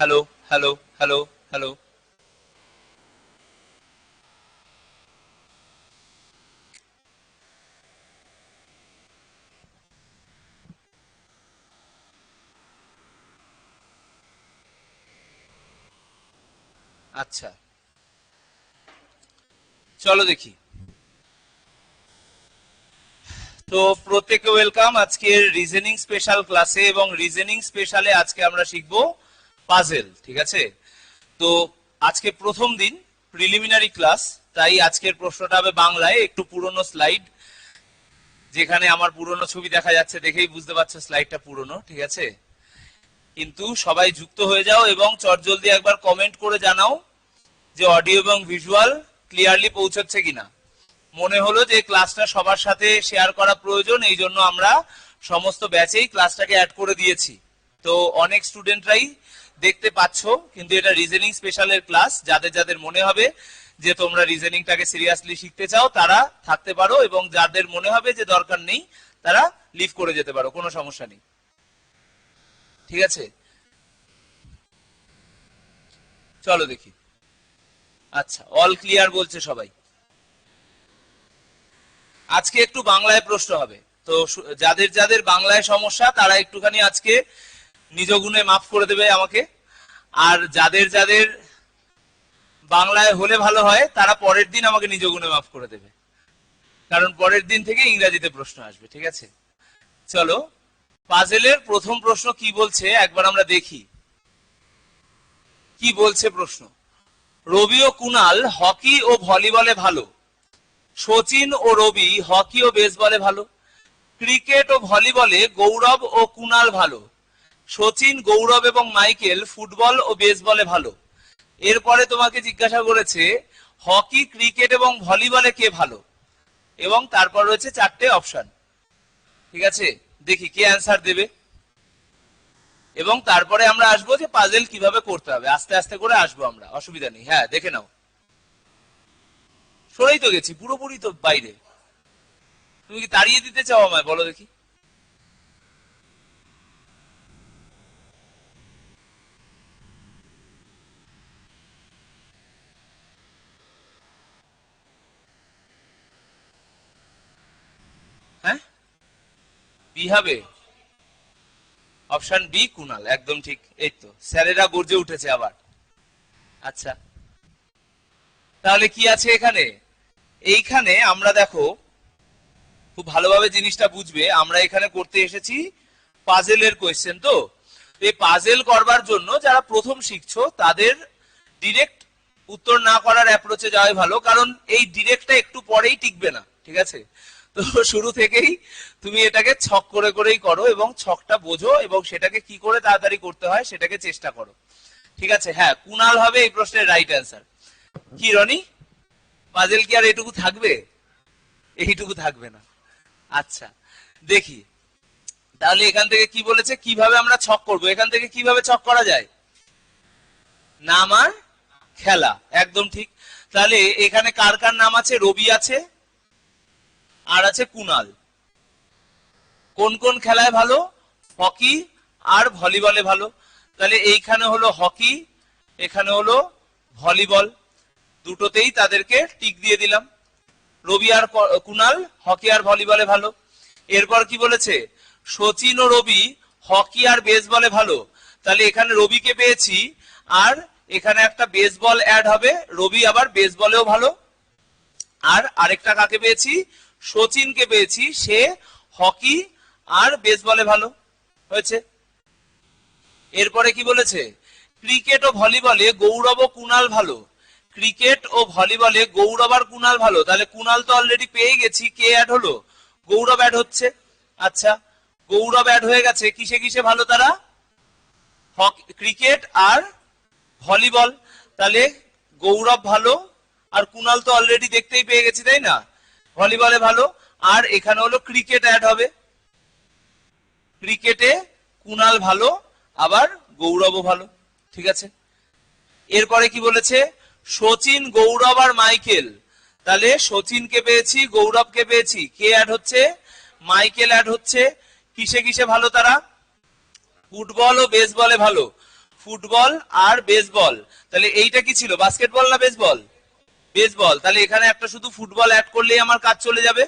Hello hello hello hello. আচ্ছা, চলো দেখি। তো প্রত্যেককে ওয়েলকাম আজকের রিজনিং স্পেশাল ক্লাসে। এবং রিজনিং স্পেশালে আজকে আমরা শিখবো পাজেল, ঠিক আছে? তো আজকে প্রথম দিন, প্রিলিমিনারি ক্লাস, তাই আজকের প্রশ্নটা হবে বাংলায়, একটু পুরনো স্লাইড, যেখানে আমার পুরনো ছবি দেখা যাচ্ছে, দেখেই বুঝতে পারছো স্লাইডটা পুরনো, ঠিক আছে? কিন্তু সবাই যুক্ত হয়ে যাও এবং চটজলদি একবার কমেন্ট করে জানাও যে অডিও এবং ভিজুয়াল ক্লিয়ারলি পৌঁছচ্ছে কিনা। মনে হলো যে ক্লাসটা সবার সাথে শেয়ার করা প্রয়োজন, এই জন্য আমরা সমস্ত ব্যাচেই ক্লাসটাকে অ্যাড করে দিয়েছি। তো অনেক স্টুডেন্টরাই দেখতে পাচ্ছ, কিন্তু এটা রিজনিং স্পেশালের ক্লাস। যাদের যাদের মনে হবে যে তোমরা রিজনিংটাকে সিরিয়াসলি শিখতে চাও তারা থাকতে পারো, এবং যাদের মনে হবে যে দরকার নেই তারা লিভ করে যেতে পারো, কোনো সমস্যা নেই, ঠিক আছে? চলো দেখি। আচ্ছা, অল ক্লিয়ার বলছে সবাই। আজকে একটু বাংলায় প্রশ্ন হবে, তো যাদের যাদের বাংলায় সমস্যা তারা একটুখানি আজকে নিজ গুণে মাফ করে দেবে আমাকে। আর যাদের যাদের বাংলায় হলে ভালো হয় তারা পরের দিন আমাকে নিজ গুণে মাফ করে দেবে, কারণ পরের দিন থেকে ইংরেজিতে প্রশ্ন আসবে, ঠিক আছে? চলো, পাজেলের প্রথম প্রশ্ন কি বলছে একবার আমরা দেখি। কি বলছে প্রশ্ন? রবি ও কুনাল হকি ও ভলিবলে ভালো, সচিন ও রবি হকি ও বেসবলে ভালো, ক্রিকেট ও ভলিবলে গৌরব ও কুনাল ভালো, সচিন, গৌরব এবং মাইকেল ফুটবল ও বেসবলে ভালো। এরপরে তোমাকে জিজ্ঞাসা করেছে হকি, ক্রিকেট এবং ভলিবলে কে ভালো, এবং তারপর রয়েছে চারটে অপশন, ঠিক আছে? দেখি কে অ্যান্সার দেবে, এবং তারপরে আমরা আসবো যে পাজেল কিভাবে করতে হবে। আস্তে আস্তে করে আসবো আমরা, অসুবিধা নেই। হ্যাঁ, দেখে নাও। সরেই তো গেছি, পুরোপুরি তো বাইরে। তুমি কি তাড়িয়ে দিতে চাও আমায়, বলো দেখি? হ্যাঁ, বি হবে। অপশন বি কুনাল, একদম ঠিক। এই তো স্যারেরা গর্জে উঠেছে আবার। আচ্ছা, তাহলে কি আছে এখানে? এইখানে আমরা দেখো, খুব ভালোভাবে জিনিসটা বুঝবে, আমরা এখানে করতে এসেছি পাজেলের কোয়েশ্চেন। তো এই পাজেল করবার জন্য যারা প্রথম শিখছো তাদের ডিরেক্ট উত্তর না করার অ্যাপ্রোচে যাওয়াই ভালো, কারণ এই ডিরেক্টটা একটু পরেই টিকবে না, ঠিক আছে? তো শুরু থেকেই তুমি এটাকে ছক করে করেই করো, এবং ছকটা বোঝো, এবং সেটাকে কি করে তাড়াতাড়ি করতে হয় সেটাকে চেষ্টা করো, ঠিক আছে? হ্যাঁ, কুনাল হবে এই প্রশ্নের রাইট অ্যান্সার। কি রনি, পাজেল কি আর এইটুকু থাকবে? এইটুকু থাকবে না। আচ্ছা, দেখি তাহলে এখান থেকে কি বলেছে, কিভাবে আমরা ছক করব। এখান থেকে কিভাবে ছক করা যায়? নাম আর খেলা, একদম ঠিক। তাহলে এখানে কার কার নাম আছে? রবি আছে, আর আছে কুনাল। কোন কোন খেলায় ভালো? হকি আর ভলিবলে ভালো। তাহলে এইখানে হলো হকি, এখানে হলো ভলিবল, দুটোতেই তাদেরকে টিক দিয়ে দিলাম। রবি আর কুনাল হকি আর ভলিবলে ভালো। এরপর কি বলেছে? সচিন ও রবি হকি আর বেসবলে ভালো। তাহলে এখানে রবিকে পেয়েছি, আর এখানে একটা বেসবল অ্যাড হবে, রবি আবার বেসবলেও ভালো। আর আরেকটা কাকে পেয়েছি? সচিনকে পেয়েছি, সে হকি আর বেসবলে ভালো হয়েছে। এরপরে কি বলেছে? ক্রিকেট ও ভলিবলে গৌরব ও কুনাল ভালো। ক্রিকেট ও ভলিবলে গৌরব আর কুনাল ভালো। তাহলে কুনাল তো অলরেডি পেয়ে গেছি, কে অ্যাড হলো? গৌরব অ্যাড হচ্ছে। আচ্ছা, গৌরব অ্যাড হয়ে গেছে। কিসে কিসে ভালো তারা? ক্রিকেট আর ভলিবল। তাহলে গৌরব ভালো, আর কুনাল তো অলরেডি দেখতেই পেয়ে গেছি, তাই না? ভলিবলে ভালো। আর এখানে হলো ক্রিকেট অ্যাড হবে, ক্রিকেটে কুনাল ভালো, আবার গৌরবও ভালো, ঠিক আছে? এরপরে কি বলেছে? সচিন, গৌরব আর মাইকেল। তাহলে সচিনকে পেয়েছি, গৌরবকে পেয়েছি, কে অ্যাড হচ্ছে? মাইকেল অ্যাড হচ্ছে। কিসে কিসে ভালো তারা? ফুটবল ও বেসবলে ভালো। ফুটবল আর বেসবল, তাহলে এইটা কি ছিল, বাস্কেটবল না বেসবল? বেসবল। তাহলে এখানে একটা শুধু ফুটবল অ্যাড করলেই আমার কাজ চলে যাবে।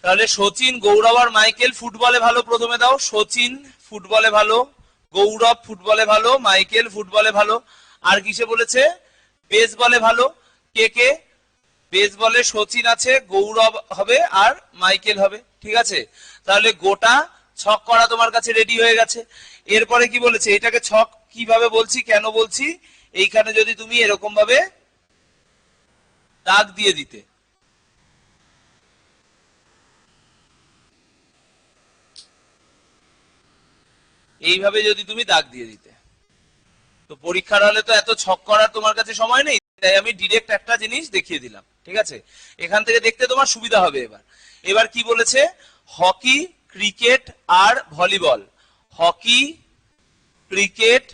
তাহলে সচিন, গৌরব আর মাইকেল ফুটবলে ভালো, প্রথমে দাও। সচিন ফুটবলে ভালো, গৌরব ফুটবলে ভালো, মাইকেল ফুটবলে ভালো। আর কিসে বলেছে? বেসবলে ভালো। কে কে? বেসবলে সচিন আছে, গৌরব হবে আর মাইকেল হবে। ঠিক আছে, তাহলে গোটা ছক করা তোমার কাছে রেডি হয়ে গেছে। এরপরে কি বলেছে? এটাকে ছক কিভাবে বলছি, কেন বলছি, এইখানে যদি তুমি এরকম ভাবে দাগ দিয়ে দিতে, এইভাবে যদি তুমি দাগ দিয়ে দিতে, তো পরীক্ষার হলে তো এত ছক করার তোমার কাছে সময় নেই, তাই আমি ডিরেক্ট একটা জিনিস দেখিয়ে দিলাম। ঠিক আছে, এখান থেকে দেখতে তোমার সুবিধা হবে। এবার এবার কি বলেছে? হকি, ক্রিকেট আর ভলিবল। হকি, ক্রিকেট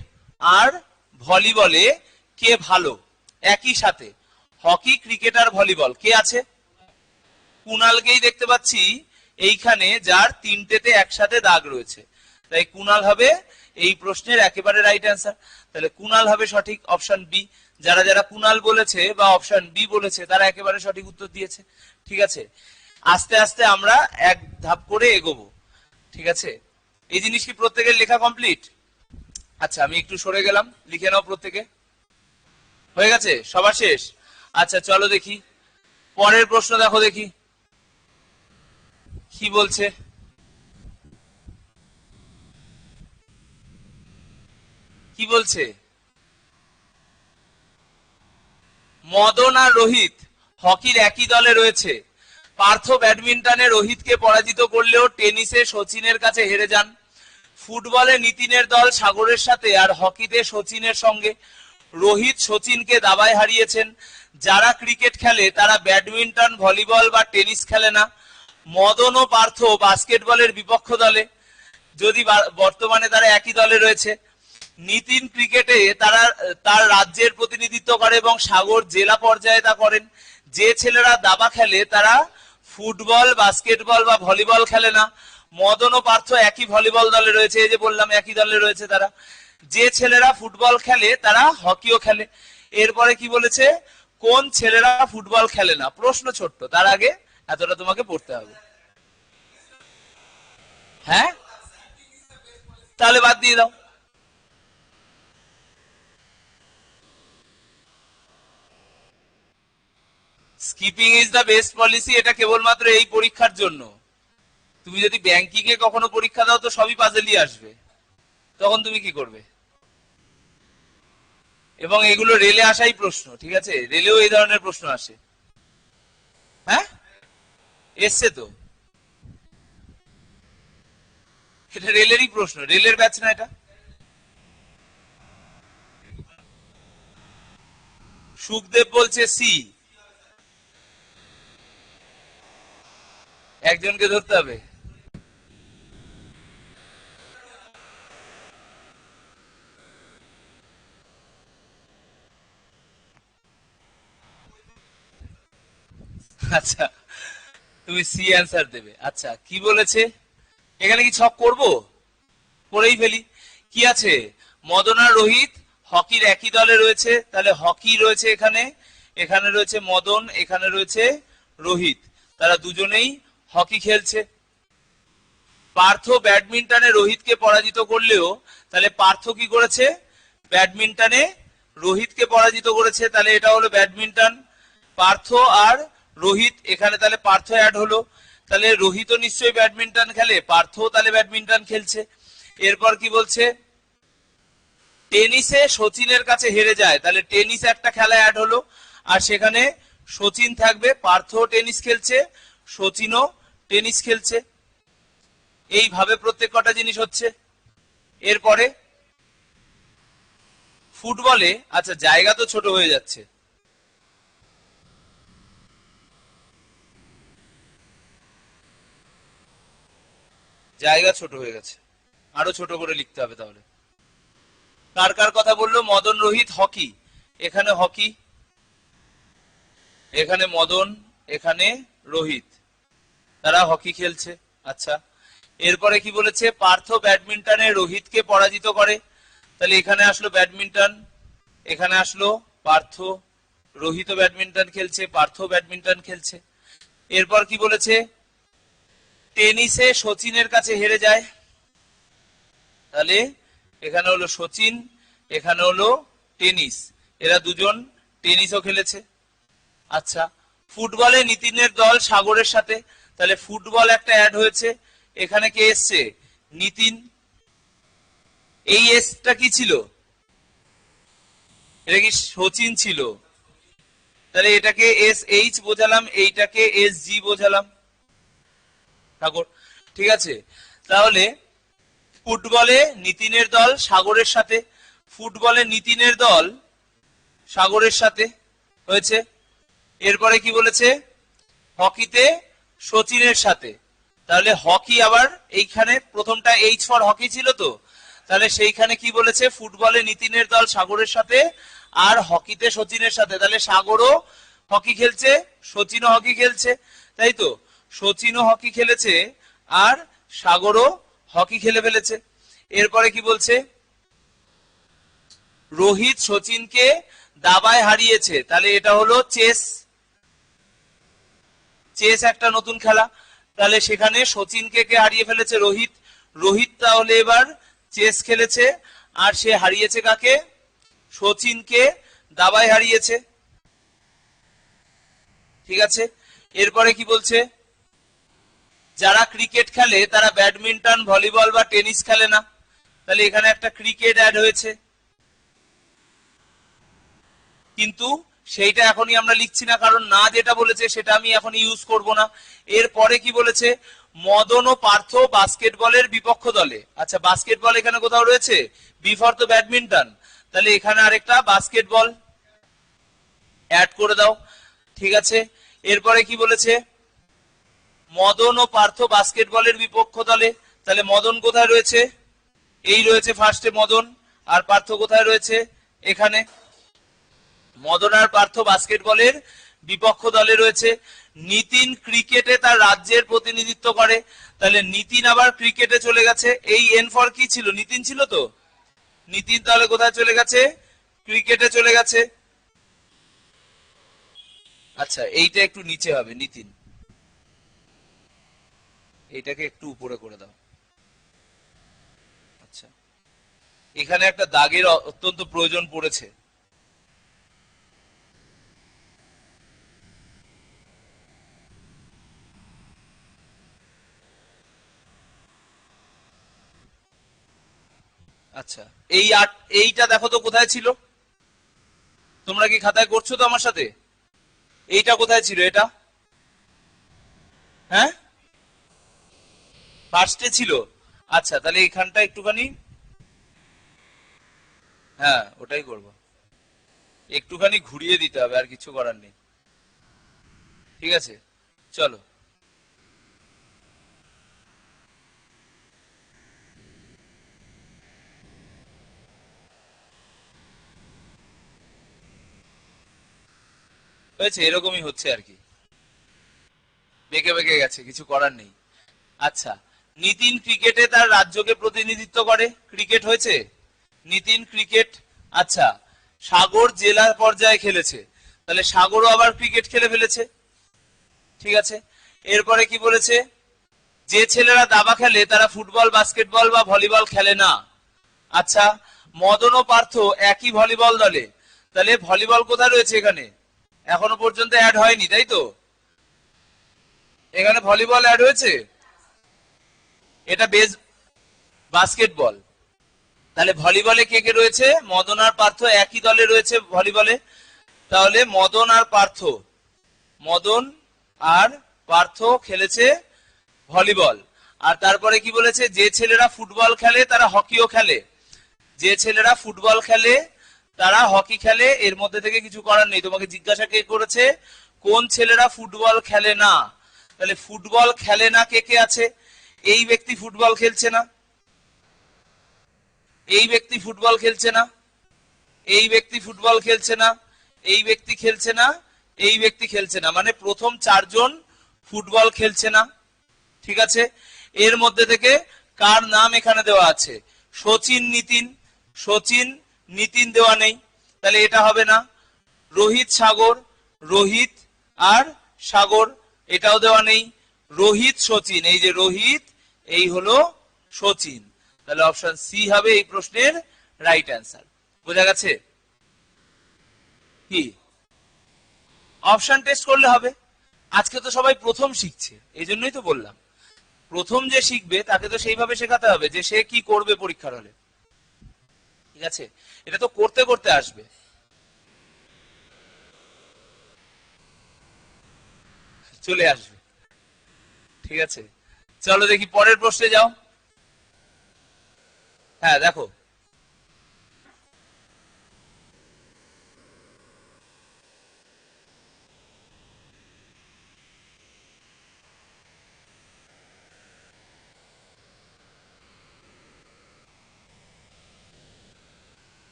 আর ভলিবলে কে ভালো? একই সাথে হকি, ক্রিকেট আর ভলিবল কে আছে? কুণালকেই দেখতে পাচ্ছি এইখানে, যার তিনটেতে একসাথে দাগ রয়েছে, তাই কুণাল হবে এই প্রশ্নের একেবারে রাইট অ্যান্সার। তাহলে কুণাল হবে সঠিক, অপশন বি। যারা যারা কুণাল বলেছে বা অপশন বি বলেছে তারা একেবারে সঠিক উত্তর দিয়েছে। ঠিক আছে, আস্তে আস্তে আমরা এক ধাপ করে এগোবো। ঠিক আছে, এই জিনিস কি প্রত্যেকের লেখা কমপ্লিট? আচ্ছা, আমি একটু সরে গেলাম, লিখে নাও প্রত্যেকে। হয়ে গেছে সবার শেষ? আচ্ছা চলো দেখি পরের প্রশ্ন, দেখো দেখি কি বলছে। কি বলছে? মদন আর রোহিত হকির একই দলে রয়েছে। পার্থ ব্যাডমিন্টনে রোহিতকে পরাজিত করলেও টেনিসে সচিনের কাছে হেরে যান। ফুটবলে নিতিনের দল সাগরের সাথে আর হকিতে সচিনের সঙ্গে। রোহিত সচিনকে দাবায় হারিয়েছেন। যারা ক্রিকেট খেলে তারা ব্যাডমিন্টন, ভলিবল বা টেনিস খেলে না। মদন ও পার্থ বাস্কেটবলের বিপক্ষ দলে, যদি বর্তমানে তারা একই দলে রয়েছে। নিতিন ক্রিকেটে তার রাজ্যের প্রতিনিধিত্ব করে এবং সাগর জেলা পর্যায়ে তা করেন। যে ছেলেরা দাবা খেলে তারা ফুটবল, বাস্কেটবল বা ভলিবল খেলে না। মদন ও পার্থ একই ভলিবল দলে রয়েছে, এই যে বললাম একই দলে রয়েছে তারা। যে ছেলেরা ফুটবল খেলে তারা হকিও খেলে। এরপরে কি বলেছে? কোন ছেলেরা ফুটবল খেলে না? প্রশ্ন ছোট্ট, তার আগে এতটা তোমাকে পড়তে হবে। হ্যাঁ, তাহলে বাদ দিয়ে দাও। Skipping is the best policy, এটা কেবলমাত্র এই পরীক্ষার জন্য। তুমি যদি ব্যাংকিং এ কখনো পরীক্ষা দাও তো সবই পাজেলই আসবে, তখন তুমি কি করবে? এবং এগুলো রেলে আসাই প্রশ্ন। ঠিক আছে, রেলেও এই ধরনের প্রশ্ন আসে। হ্যাঁ, এসছে তো, এটা রেলেরই প্রশ্ন, রেলের ব্যাচ না এটা। সুখদেব বলছে সি, একজনকে ধরতে হবে। আচ্ছা, তুমি সি অ্যান্সার দেবে। আচ্ছা, কি বলেছে এখানে? কি ছক করব? করেই ফেলি। কি আছে? মদন আর রোহিত হকির একই দলে রয়েছে, তাহলে হকি রয়েছে এখানে, এখানে রয়েছে মদন, এখানে রয়েছে রোহিত, তারা দুজনেই হকি খেলছে। পার্থ ব্যাডমিন্টনে রোহিতকে পরাজিত করলেও, তাহলে পার্থ কি করেছে? ব্যাডমিন্টনে রোহিতকে পরাজিত করেছে, তাহলে এটা হলো ব্যাডমিন্টন। পার্থ আর রোহিত, এখানে তাহলে পার্থ অ্যাড হলো, তাহলে রোহিতও নিশ্চয়ই ব্যাডমিন্টন খেলে, পার্থও তাহলে ব্যাডমিন্টন খেলছে। এরপর কি বলছে? টেনিসে সচিনের কাছে হেরে যায়, তাহলে টেনিস একটা খেলা অ্যাড হলো, আর সেখানে সচিন থাকবে। পার্থও টেনিস খেলছে, সচিনও টেনিস খেলছে। এইভাবে প্রত্যেক কটা জিনিস হচ্ছে। এরপরে ফুটবলে, আচ্ছা জায়গা তো ছোট হয়ে যাচ্ছে, জায়গা ছোট হয়ে গেছে, আরো ছোট করে লিখতে হবে। তাহলে কার কার কথা বললো? মদন, রোহিত হকি, এখানে হকি, এখানে মদন, এখানে রোহিত, তারা হকি খেলছে। আচ্ছা, এরপরে কি বলেছে, পার্থ ব্যাডমিন্টনে রোহিতকে পরাজিত করে। তাহলে এখানে আসলো ব্যাডমিন্টন, এখানে আসলো পার্থ, রোহিত ব্যাডমিন্টন খেলছে, পার্থ ব্যাডমিন্টন খেলছে। এরপর কি বলেছে, টেনিসে সচিনের কাছে হেরে যায়। তাহলে এখানে হলো সচিন, এখানে হলো টেনিস, এরা দুজন টেনিসও খেলেছে। আচ্ছা, ফুটবলে নিতিনের দল সাগরের সাথে, তাহলে ফুটবল একটা অ্যাড হয়েছে, এখানে কে এসছে, নিতিন। এই এসটা কি ছিল, এটা কি সচিন ছিল, তাহলে এটাকে এস এইচ বোঝালাম, এইটাকে এস জি বোঝালাম। ঠাকুর, ঠিক আছে। তাহলে ফুটবলে নিতিনের দল সাগরের সাথে, ফুটবলে নিতিনের দল সাগরের সাথে হয়েছে। এরপরে কি বলেছে, হকিতে সচিনের সাথে, তাহলে হকি আবার এইখানে প্রথমটা এইচ ফর হকি ছিল তো, তাহলে সেইখানে কি বলেছে, ফুটবলে নিতিনের দল সাগরের সাথে আর হকিতে সচিনের সাথে, তাহলে সাগরও হকি খেলছে, সচিনও হকি খেলছে, তাই তো, সচিনও হকি খেলেছে আর সাগরও হকি খেলে ফেলেছে। এরপরে কি বলছে, রোহিত সচিনকে দাবায় হারিয়েছে, তাহলে এটা হলো চেস, চেস একটা নতুন খেলা, তাহলে সেখানে সচিনকে কে হারিয়ে ফেলেছে, রোহিত, রোহিত তাহলে এবার চেস খেলেছে আর সে হারিয়েছে কাকে, সচিনকে দাবায় হারিয়েছে। ঠিক আছে। এরপরে কি বলছে, যারা ক্রিকেট খেলে তারা ব্যাডমিন্টন, ভলিবল বা টেনিস খেলে না, তাহলে এখানে একটা ক্রিকেট অ্যাড হয়েছে, কিন্তু সেইটা এখনই আমরা লিখছি না, কারণ না যেটা বলেছে সেটা আমি এখন ইউজ করব না। এরপরে কি বলেছে, মদন ও পার্থ বাস্কেটবলের বিপক্ষ দলে। আচ্ছা, বাস্কেটবল এখানে কোথাও রয়েছে, বি ফর তো ব্যাডমিন্টন, তাহলে এখানে আরেকটা বাস্কেটবল অ্যাড করে দাও। ঠিক আছে। এরপরে কি বলেছে, মদন ও পার্থ বাস্কেটবলের বিপক্ষ দলে, তাহলে মদন কোথায় রয়েছে, এই রয়েছে ফার্স্টে মদন, আর পার্থ কোথায় রয়েছে, এখানে। মদন আর পার্থ বাস্কেটবলের বিপক্ষ দলে রয়েছে। নিতিন ক্রিকেটে তার রাজ্যের প্রতিনিধিত্ব করে, তাহলে নিতিন আবার ক্রিকেটে চলে গেছে, এই এন ফর কি ছিল, নিতিন ছিল তো, নিতিন তাহলে কোথায় চলে গেছে, ক্রিকেটে চলে গেছে। আচ্ছা, এইটা একটু নিচে হবে, নিতিন, এইটাকে একটু উপরে করে দাও। আচ্ছা, এখানে একটা দাগের অত্যন্ত প্রয়োজন পড়েছে। আচ্ছা, এইটা দেখো তো কোথায় ছিল, তোমরা কি খাতায় করছো তো আমার সাথে, এইটা কোথায় ছিল, এটা, হ্যাঁ, ফার্স্টে ছিল। আচ্ছা, তাহলে এখানটা একটুখানি, হ্যাঁ ওটাই করব, একটুখানি ঘুরিয়ে দিতে হবে, আর কিছু করার নেই। ঠিক আছে, চলো। হয়েছে, এরকমই হচ্ছে আর কি, বেঁকে বেঁকে গেছে, কিছু করার নেই। আচ্ছা, নিতিন ক্রিকেটে তার রাজ্যকে প্রতিনিধিত্ব করে, ক্রিকেট হয়েছে, নিতিন ক্রিকেট। আচ্ছা, সাগর জেলা পর্যায়ে খেলেছে, তাহলে সাগরও আবার ক্রিকেট খেলে ফেলেছে। ঠিক আছে। এরপরে কি বলেছে, যে ছেলেরা দাবা খেলে তারা ফুটবল, বাস্কেটবল বা ভলিবল খেলে না। আচ্ছা, মদন ও পার্থ একই ভলিবল দলে, তাহলে ভলিবল কোথায় রয়েছে, এখানে এখনো পর্যন্ত অ্যাড হয়নি, তাই তো, এখানে ভলিবল অ্যাড হয়েছে, এটা বেস বাস্কেটবল, তাহলে ভলিবলে কে কে রয়েছে, মদন আর পার্থ একই দলে রয়েছে ভলিবলে, তাহলে মদন আর পার্থ, মদন আর পার্থ খেলেছে ভলিবল। আর তারপরে কি বলেছে, যে ছেলেরা ফুটবল খেলে তারা হকিও খেলে, যে ছেলেরা ফুটবল খেলে তারা হকি খেলে, এর মধ্যে থেকে কিছু করার নেই। তোমাকে জিজ্ঞাসা কে করেছে, কোন ছেলেরা ফুটবল খেলে না, তাহলে ফুটবল খেলে না কে কে আছে, এই ব্যক্তি ফুটবল খেলছে না, এই ব্যক্তি ফুটবল খেলছে না, এই ব্যক্তি ফুটবল খেলছে না, এই ব্যক্তি খেলছে না, এই ব্যক্তি খেলছে না, মানে প্রথম চারজন ফুটবল খেলছে না। ঠিক আছে। এর মধ্যে থেকে কার নাম এখানে দেওয়া আছে? সচিন নিতিন, সচিন নিতিন দেওয়া নেই, তাহলে এটা হবে না। রোহিত সাগর, রোহিত আর সাগর এটাও দেওয়া নেই। রোহিত সচিন, এই যে রোহিত এই হলো সচিন, তাহলে অপশন সি হবে এই প্রশ্নের রাইট অ্যান্সার। বোঝা গেছে? কি অপশন টেস্ট করলে হবে? আজকে তো সবাই প্রথম শিখছে, এই জন্যই তো বললাম প্রথম যে শিখবে তাকে তো সেইভাবে শেখাতে হবে যে সে কি করবে পরীক্ষার হলে। ঠিক আছে, এটা তো করতে করতে আসবে। চলে আসবে। ঠিক আছে, চলো দেখি পরের প্রশ্নে যাও। হ্যাঁ দেখো,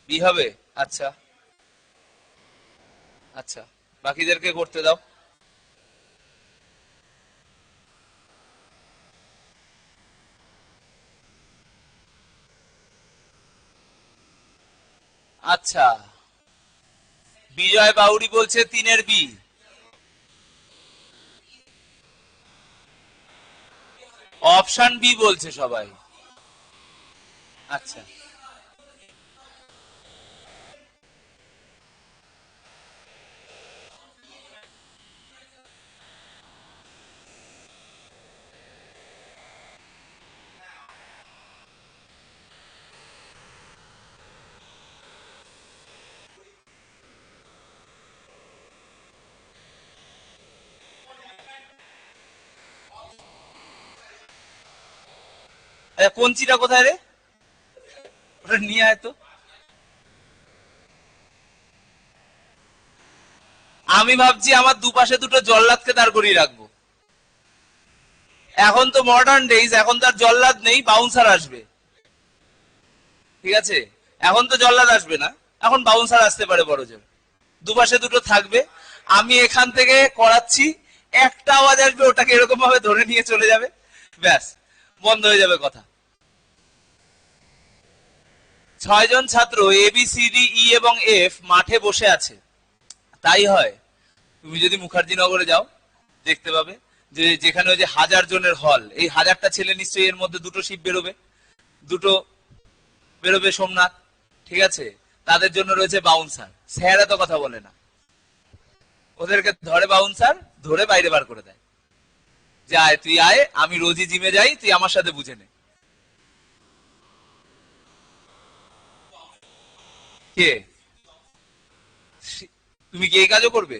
বি হবে। আচ্ছা আচ্ছা, বাকিদেরকে করতে দাও। আচ্ছা, বিজয় বাউরি বলছে 3-এর বি। অপশন বি বলছে সবাই। আচ্ছা, কঞ্চিটা কোথায় রে? ওটা নিয়ে আয় তো। আমি ভাবছি আমার দুপাশে দুটো জল্লাদকে দাঁড় করিয়ে রাখবো। এখন তো মডার্ন ডেইজ, এখন তার জল্লাদ নেই, বাউন্সার আসবে। ঠিক আছে, এখন তো জল্লাদ আসবে না, এখন বাউন্সার আসতে পারে বড় জোর। দুপাশে দুটো থাকবে, আমি এখান থেকে করাচ্ছি, একটা আওয়াজ আসবে, ওটাকে এরকম ভাবে ধরে নিয়ে চলে যাবে, ব্যাস বন্ধ হয়ে যাবে কথা। 6 জন ছাত্র এ বি সি ডি ই এবং এফ মাঠে বসে আছে। তাই হয়, তুমি যদি মুখার্জিনগরে যাও দেখতে পাবে যে যেখানে ওই যে 1000 জনের হল, এই 1000টা ছেলে নিশ্চয়ই এর মধ্যে দুটো শিপ বেরোবে, দুটো বেরোবে সোমনাথ। ঠিক আছে, তাদের জন্য রয়েছে বাউন্সার। স্যার এত কথা বলে না, ওদেরকে ধরে বাউন্সার, ধরে বাইরে বার করে দেয়, যে আয় তুই আয়, আমি রোজই জিমে যাই, তুই আমার সাথে বুঝে নে। কে? তুমি কি এই কাজও করবে?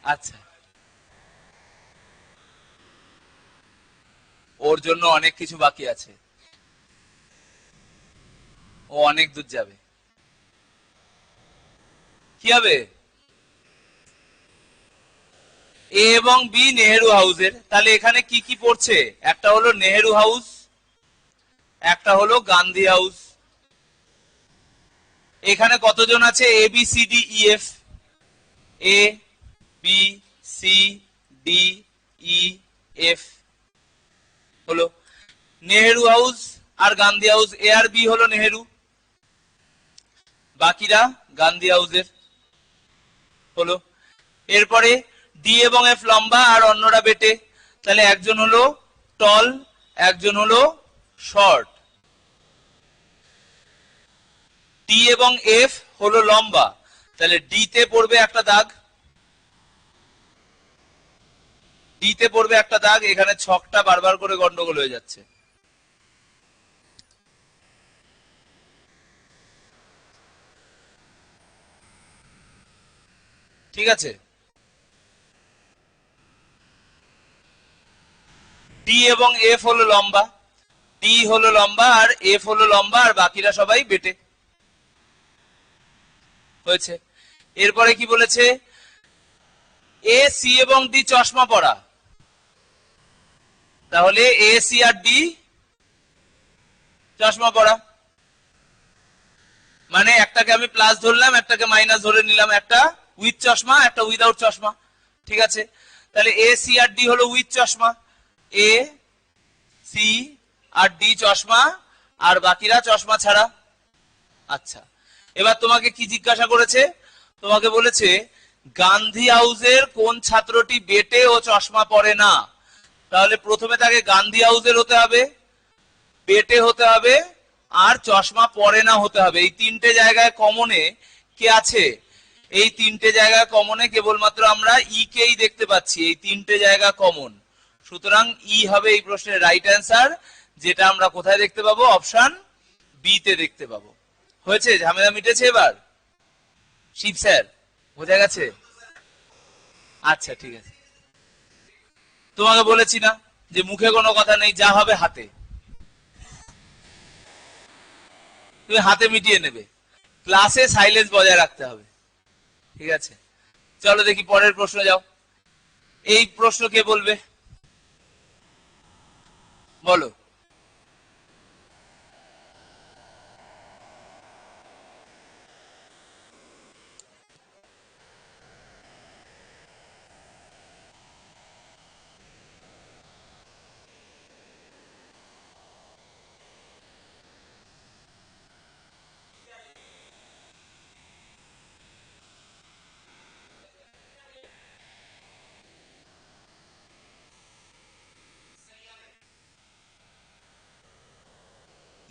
আচ্ছা, ওর জন্য অনেক কিছু বাকি আছে, ও অনেক দূর যাবে। কি হবে? এ এবং বি নেহেরু হাউসের, তাহলে এখানে কি কি পড়ছে? একটা হলো নেহেরু হাউস, একটা হলো গান্ধী হাউস। এখানে কতজন আছে? A B C D E F, A B C D E F হলো নেহেরু হাউস, আর গান্ধী হাউস, এ আর বি হলো নেহেরু, বাকিরা গান্ধী হাউসের হলো। এরপরে ডি এবং এফ লম্বা আর অন্যরা বেটে, তাহলে একজন হলো টল, একজন হলো শর্ট। ডি এবং এফ হলো লম্বা, তাহলে ডি তে পড়বে একটা দাগ, ডি তে পড়বে একটা দাগ, এখানে ছকটা বারবার করে গন্ডগোল হয়ে যাচ্ছে। ঠিক আছে, ডি এবং এফ হলো লম্বা, ডি হলো লম্বা আর এফ হলো লম্বা, আর বাকিরা সবাই বেটে হয়েছে। এরপরে কি বলেছে? এ সি এবং ডি চশমা পরা, তাহলে এ সি আর ডি চশমা পরা। মানে একটাকে আমি প্লাস ধরলাম, একটাকে মাইনাস ধরে নিলাম, একটা উইথ চশমা, একটা উইদাউট চশমা। ঠিক আছে, তাহলে এ সি আর ডি হলো উইথ চশমা, এ সি আর ডি চশমা, আর বাকিরা চশমা ছাড়া। আচ্ছা, এবার তোমাকে কি জিজ্ঞাসা করেছে? তোমাকে বলেছে গান্ধী হাউসের কোন ছাত্রটি বেটে ও চশমা পরে না। তাহলে প্রথমে তাকে গান্ধী হাউসের হতে হবে, বেটে হতে হবে, আর চশমা পরে না হতে হবে। এই তিনটে জায়গায় কমনে কে আছে? এই তিনটে জায়গায় কমনে কেবলমাত্র আমরা ই কেই দেখতে পাচ্ছি, এই তিনটে জায়গা কমন। সুতরাং ই হবে এই প্রশ্নের রাইট অ্যান্সার, যেটা আমরা কোথায় দেখতে পাবো? অপশন বি তে দেখতে পাবো। হয়েছে? ঝামেলা মিটেছে এবার? শিব স্যার বোঝা গেছে? আচ্ছা ঠিক আছে। তোমাকে বলেছি না যে মুখে কোনো কথা নেই, যা হবে হাতে, তুমি হাতে মিটিয়ে নেবে। ক্লাসে সাইলেন্স বজায় রাখতে হবে। ঠিক আছে, চলো দেখি পরের প্রশ্ন যাও। এই প্রশ্ন কে বলবে? বলো।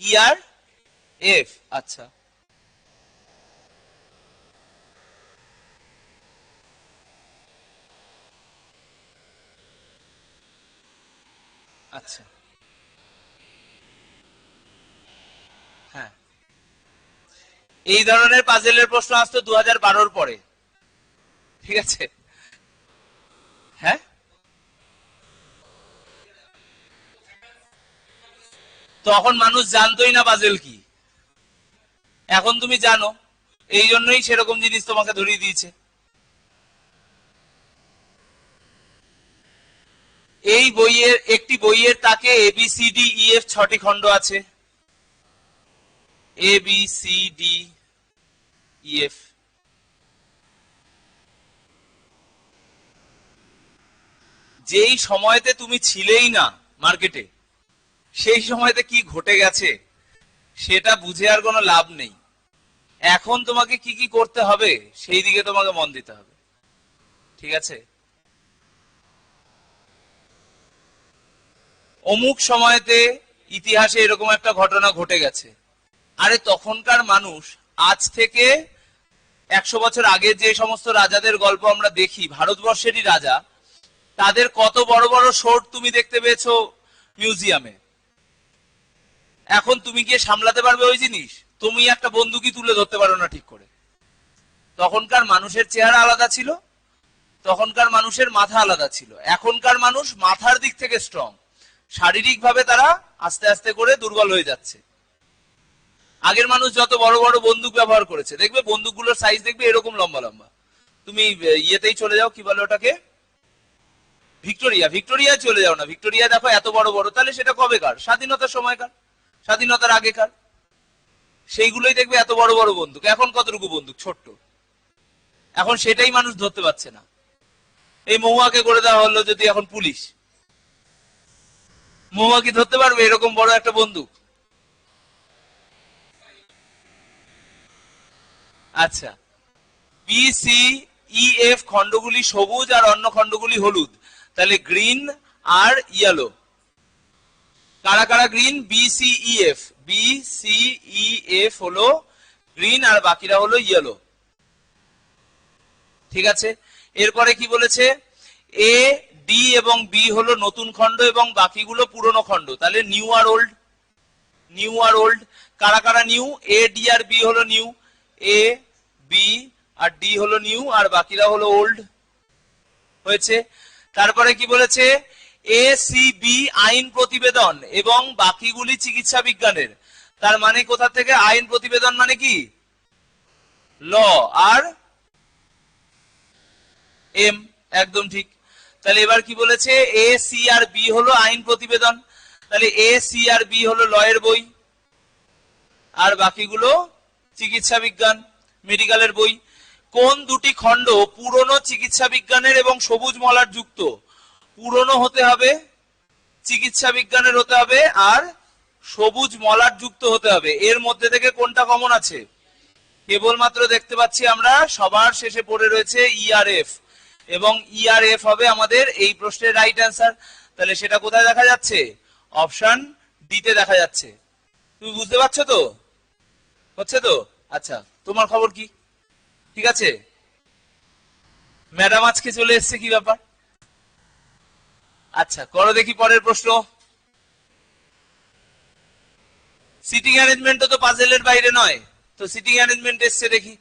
ই আর এফ। আচ্ছা, আচ্ছা, হ্যাঁ, এই ধরনের পাজেলের প্রশ্ন আসতো 2012 পরে। ঠিক আছে, হ্যাঁ, তখন মানুষ জানতোই না পাজেল কি। এখন তুমি জানো, এই জন্যই সেরকম জিনিস তোমাকে ধরিয়ে দিয়েছে। এই বইয়ের একটি বইয়ের তাকে A B C D E F 6টি খণ্ড আছে। A B C D E F. যেই সময়তে তুমি ছিলেই না মার্কেটে, সেই সময়তে কি ঘটে গেছে সেটা বুঝে আর কোনো লাভ নেই। এখন তোমাকে কি কি করতে হবে সেই দিকে তোমাকে মন দিতে হবে। ঠিক আছে, অমুক সময়তে ইতিহাসে এরকম একটা ঘটনা ঘটে গেছে। আরে তখনকার মানুষ, আজ থেকে 100 বছর আগে যে সমস্ত রাজাদের গল্প আমরা দেখি, ভারতবর্ষেরই রাজা, তাদের কত বড় বড় শোট তুমি দেখতে পেয়েছো মিউজিয়ামে। এখন তুমি গিয়ে সামলাতে পারবে ওই জিনিস? তুমি একটা বন্দুকই তুলে ধরতে পারো না ঠিক করে। তখনকার মানুষের চেহারা আলাদা ছিল, তখনকার মানুষের মাথা আলাদা ছিল। এখনকার মানুষ মাথার দিক থেকে স্ট্রং, শারীরিক ভাবে তারা আস্তে আস্তে করে দুর্বল হয়ে যাচ্ছে। আগের মানুষ যত বড় বড় বন্দুক ব্যবহার করেছে, দেখবে বন্দুকগুলোর সাইজ দেখবে এরকম লম্বা লম্বা। তুমি ইয়েতেই চলে যাও, কি বলে ওটাকে, ভিক্টোরিয়া, ভিক্টোরিয়ায় চলে যাও না, ভিক্টোরিয়া দেখো এত বড় বড়। তাহলে সেটা কবেকার? স্বাধীনতার সময়কার, স্বাধীনতার আগেকার। সেইগুলোই দেখবে এত বড় বড় বন্দুক। এখন কতটুকু বন্দুক? ছোট্ট। এখন সেটাই মানুষ ধরতে পারছে না। এই মহুয়াকে করে দেওয়া হলো যদি এখন পুলিশ, মহুয়া কি ধরতে পারবে এরকম বড় একটা বন্দুক? আচ্ছা, বি সি ই এফ খণ্ডগুলি সবুজ আর অন্য খণ্ডগুলি হলুদ, তাহলে গ্রিন আর ইয়েলো। কারা কারা green? B C E F. B C E F হলো গ্রিন আর বাকিরা হলো ইয়েলো। ঠিক আছে, এরপরে কি বলেছে? এ ডি এবং বি হলো নতুন খণ্ড এবং বাকিগুলো পুরনো খণ্ড, তাহলে নিউ আর ওল্ড। নিউ আর ওল্ড, কারা কারা নিউ? এ ডি আর বি হলো নিউ, এ বি আর ডি হলো নিউ আর বাকিরা হলো ওল্ড। হয়েছে? তারপরে কি বলেছে? এ সি বি আইন প্রতিবেদন এবং বাকিগুলি চিকিৎসা বিজ্ঞানের। তার মানে কোথা থেকে? আইন প্রতিবেদন মানে কি? ল। আর এম, একদম ঠিক। তাহলে এবার কি বলেছে? এ সি আর বি হলো আইন প্রতিবেদন, তাহলে এ সি আর বি হলো ল এর বই, আর বাকিগুলো চিকিৎসা বিজ্ঞান, মেডিকেলের বই। কোন দুটি খণ্ড পুরনো চিকিৎসা বিজ্ঞানের এবং সবুজ মলাট যুক্ত? পুরনো হতে হবে, চিকিৎসা বিজ্ঞানের হতে হবে, আর সবুজ মলাট যুক্ত হতে হবে। এর মধ্যে থেকে কোনটা কমন আছে? কেবলমাত্র দেখতে পাচ্ছি আমরা সবার শেষে পড়ে রয়েছে ইআরএফ, এবং ইআরএফ হবে আমাদের এই প্রশ্নের রাইট অ্যান্সার। তাহলে সেটা কোথায় দেখা যাচ্ছে? অপশন ডিতে দেখা যাচ্ছে। তুমি বুঝতে পারছো তো? হচ্ছে তো? আচ্ছা, তোমার খবর কি? ঠিক আছে, ম্যাডাম আজকে চলে এসছে, কি ব্যাপার? আচ্ছা, করো দেখি পরের প্রশ্ন। সিটিং অ্যারেঞ্জমেন্ট তো পাজেলের বাইরে নয়, তো সিটিং অ্যারেঞ্জমেন্ট এসছে দেখি।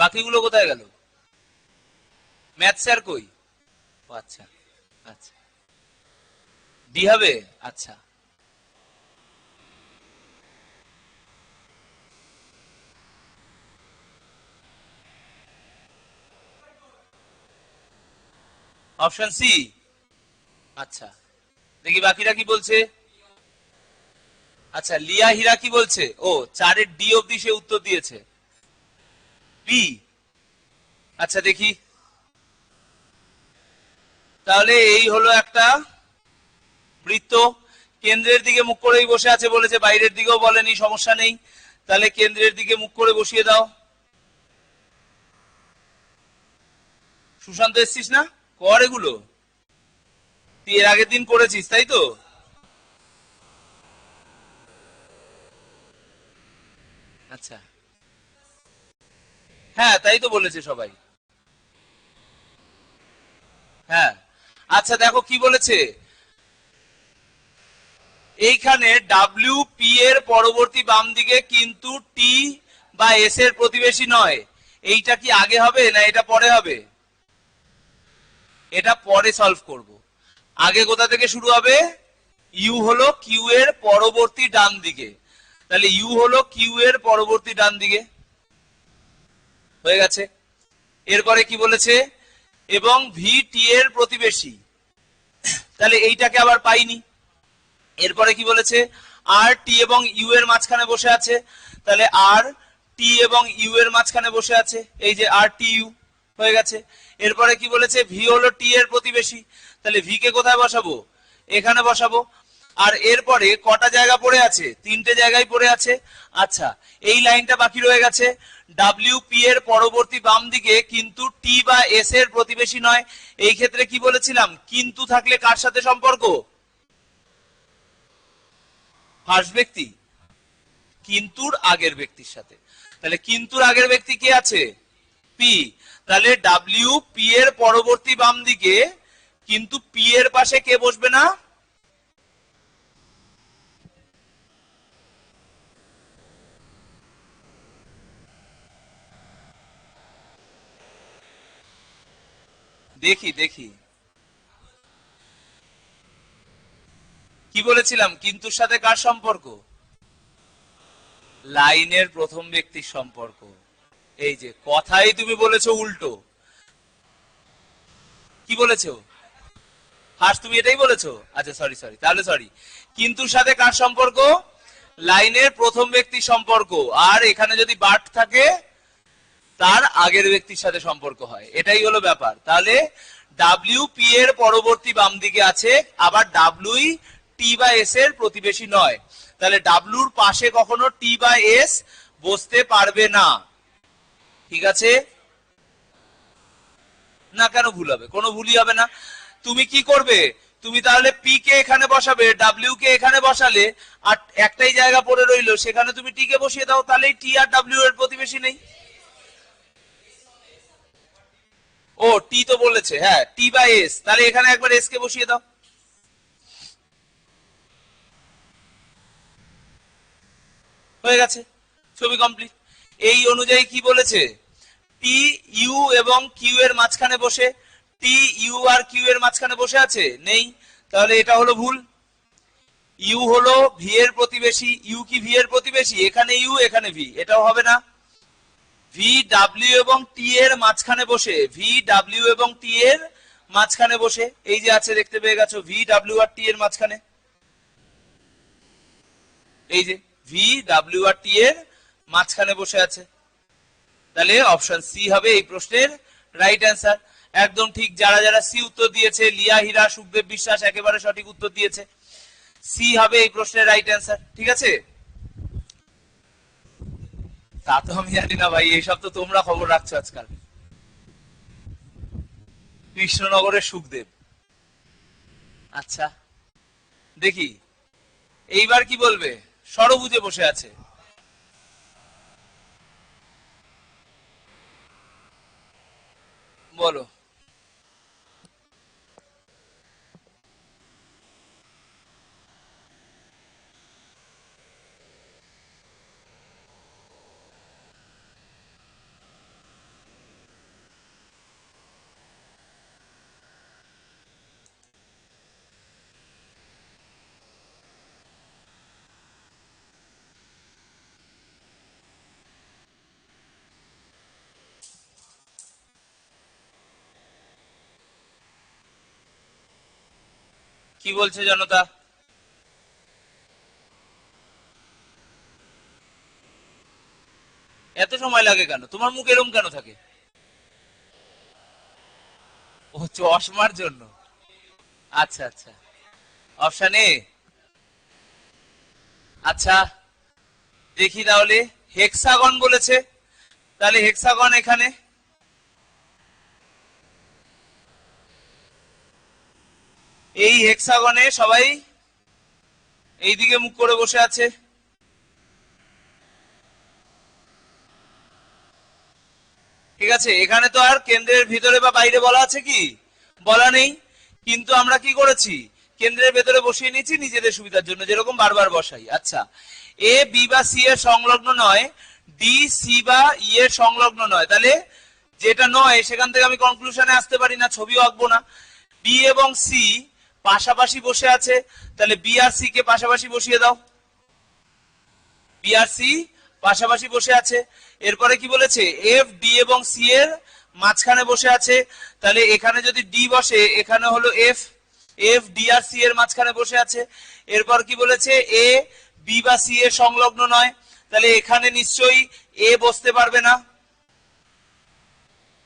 বাকিগুলো কোথায় গেল? ম্যাথ স্যার কই? আচ্ছা আচ্ছা, ডি হবে। আচ্ছা, অপশন সি। আচ্ছা, দেখি বাকিরা কি বলছে। আচ্ছা, লিয়া হীরা কি বলছে? ও, 4-এর ডি অবধি সে উত্তর দিয়েছে। বি। আচ্ছা দেখি, তাহলে এই হলো একটা বৃত্ত, কেন্দ্রের দিকে মুখ করেই বসে আছে বলেছে, বাইরের দিকেও বলেনি, সমস্যা নেই। তাহলে কেন্দ্রের দিকে মুখ করে বসিয়ে দাও। সুশান্ত এসছিস না? কর এগুলো, তুই এর আগের দিন করেছিস তাই তো? আচ্ছা, হ্যাঁ তাই তো বলেছে সবাই। হ্যাঁ, আচ্ছা দেখো কি বলেছে এইখানে, ডাব্লিউ পি এর পরবর্তী বাম দিকে কিন্তু টি বা এস এর প্রতিবেশী নয়। এইটা কি আগে হবে না এটা পরে হবে? এটা পরে সলভ করব। আগে কোথা থেকে শুরু হবে? ইউ হলো কিউ এর পরবর্তী ডান দিকে, তাহলে ইউ হলো কিউ এর পরবর্তী ডান দিকে, হয়ে গেছে। এরপরে কি বলেছে? এবং ভি টি এর প্রতিবেশী, তাহলে এইটাকে আবার পাইনি। এরপরে কি বলেছে? আর টি এবং ইউ এর মাঝখানে বসে আছে, তাহলে আর টি এবং ইউ এর মাঝখানে বসে আছে, এই যে আর টি ইউ, হয়ে গেছে। এরপরে কি বলেছে? ভি হলো টি এর প্রতিবেশী, তাহলে ভি কে কোথায় বসাবো? এখানে বসাবো। আর এরপরে কটা জায়গা পড়ে আছে? 3টে জায়গায় পড়ে আছে। আচ্ছা, এই লাইনটা বাকি রয়ে গেছে, ডাব্লিউ পি এর পরবর্তী বাম দিকে কিন্তু টি বা এস এর প্রতিবেশী নয়। এই ক্ষেত্রে কি বলেছিলাম? কিন্তু থাকলে কার সাথে সম্পর্ক? ফার্স্ট ব্যক্তি, কিন্তুর আগের ব্যক্তির সাথে। তাহলে কিন্তুর আগের ব্যক্তি কে আছে? পি। তাহলে ডাব্লিউ পি এর পরবর্তী বাম দিকে কিন্তু পি এর পাশে কে বসবে না? দেখি দেখি কি বলেছিলাম, কিন্তুর সাথে কার সম্পর্ক? লাইনের প্রথম ব্যক্তির সম্পর্ক। এই যে কথাই তুমি বলেছো উল্টো। কি বলেছো? ফার্স্ট তুমি এটাই বলেছো। আচ্ছা সরি সরি, তাহলে সরি। কিন্তুর সাথে কার সম্পর্ক? লাইনের প্রথম ব্যক্তির সম্পর্ক। আর এখানে যদি বাট থাকে তার আগের ব্যক্তির সাথে সম্পর্ক হয়, এটাই হলো ব্যাপার। তাহলে ডাব্লিউ পি এর পরবর্তী বাম দিকে আছে, আবার ডাব্লিউ টি বা এস এর প্রতিবেশী নয়। তাহলে ডাব্লিউর পাশে কখনো টি বা এস বসতে পারবে না। ঠিক আছে না? কেন ভুল হবে? কোনো ভুলই হবে না। তুমি কি করবে? তুমি তাহলে পি কে এখানে বসাবে, ডাব্লিউ কে এখানে বসালে, আর একটাই জায়গা পড়ে রইলো, সেখানে তুমি টি কে বসিয়ে দাও, তাহলেই টি আর ডাব্লিউ এর প্রতিবেশী নেই। ও টি তো বলেছে, হ্যাঁ টি বাই এস, তাহলে এখানে একবার এস কে বসিয়ে দাও। হয়ে গেছে, ছবি কমপ্লিট। এই অনুযায়ী কি বলেছে, টি ইউ এবং কিউ এর মাঝখানে বসে, টি ইউ আর কিউ এর মাঝখানে বসে আছে নেই, তাহলে এটা হলো ভুল। ইউ হলো ভি এর প্রতিবেশী, ইউ কি ভি এর প্রতিবেশী, এখানে ইউ এখানে ভি, এটাও হবে না। ভি ডাব্লিউ এবং টি এর মাঝখানে বসে, ভি ডাব্লিউ এবং টি এর মাঝখানে বসে, এই যে আছে দেখতে পেয়ে গেছো, ভি ডাব্লিউ আর টি এর মাঝখানে, এই যে ভি ডাব্লিউ আর টি এর মাঝখানে বসে আছে, তাহলে অপশন সি হবে এই প্রশ্নের রাইট অ্যান্সার। একদম ঠিক, যারা যারা সি উত্তর দিয়েছে, লিয়া হীরা, সুখদেব বিশ্বাস একেবারে সঠিক উত্তর দিয়েছে, সি হবে এই প্রশ্নের রাইট অ্যান্সার। ঠিক আছে, তা তো আমি জানি না ভাই, এইসব তো তোমরা খবর রাখছো আজকাল। কৃষ্ণনগরের সুখদেব, আচ্ছা দেখি এইবার কি বলবে। ষড়ভুজে বসে আছে, বলো। কি বলছে জনতা? এত সময় লাগে কেন? তোমার মুখ এরম কেন থাকে? ও চশমার জন্য, আচ্ছা আচ্ছা। অপশন এ, আচ্ছা দেখি তাহলে। হেক্সাগন বলেছে, তাহলে হেক্সাগন এখানে, এই হেক্সাগনে সবাই এইদিকে মুখ করে বসে আছে, ঠিক আছে। এখানে তো আর কেন্দ্রের ভিতরে বা বাইরে বলা আছে কি? বলা নেই, কিন্তু আমরা কি করেছি, কেন্দ্রের ভেতরে বসিয়ে নিয়েছি নিজেদের সুবিধার জন্য, যেরকম বারবার বসাই। আচ্ছা, এ বি বা সি এর সংলগ্ন নয়, ডি সি বা ই এর সংলগ্ন নয়, তাহলে যেটা নয় সেখান থেকে আমি কনক্লুশনে আসতে পারি না, ছবিও আঁকবো না। বি এবং সি পাশাপাশি বসে আছে, তাহলে বি আর সি কে পাশাপাশি বসিয়ে দাও, বি আর সি পাশাপাশি বসে আছে। এরপরে কি বলেছে, এফ ডি এবং সি এর মাঝখানে বসে আছে, তাহলে এখানে যদি ডি বসে এখানে হলো এফ, এফ ডি আর সি এর মাঝখানে বসে আছে। এরপর কি বলেছে, এ বি বা সি এর সংলগ্ন নয়, তাহলে এখানে নিশ্চয়ই এ বসতে পারবে না,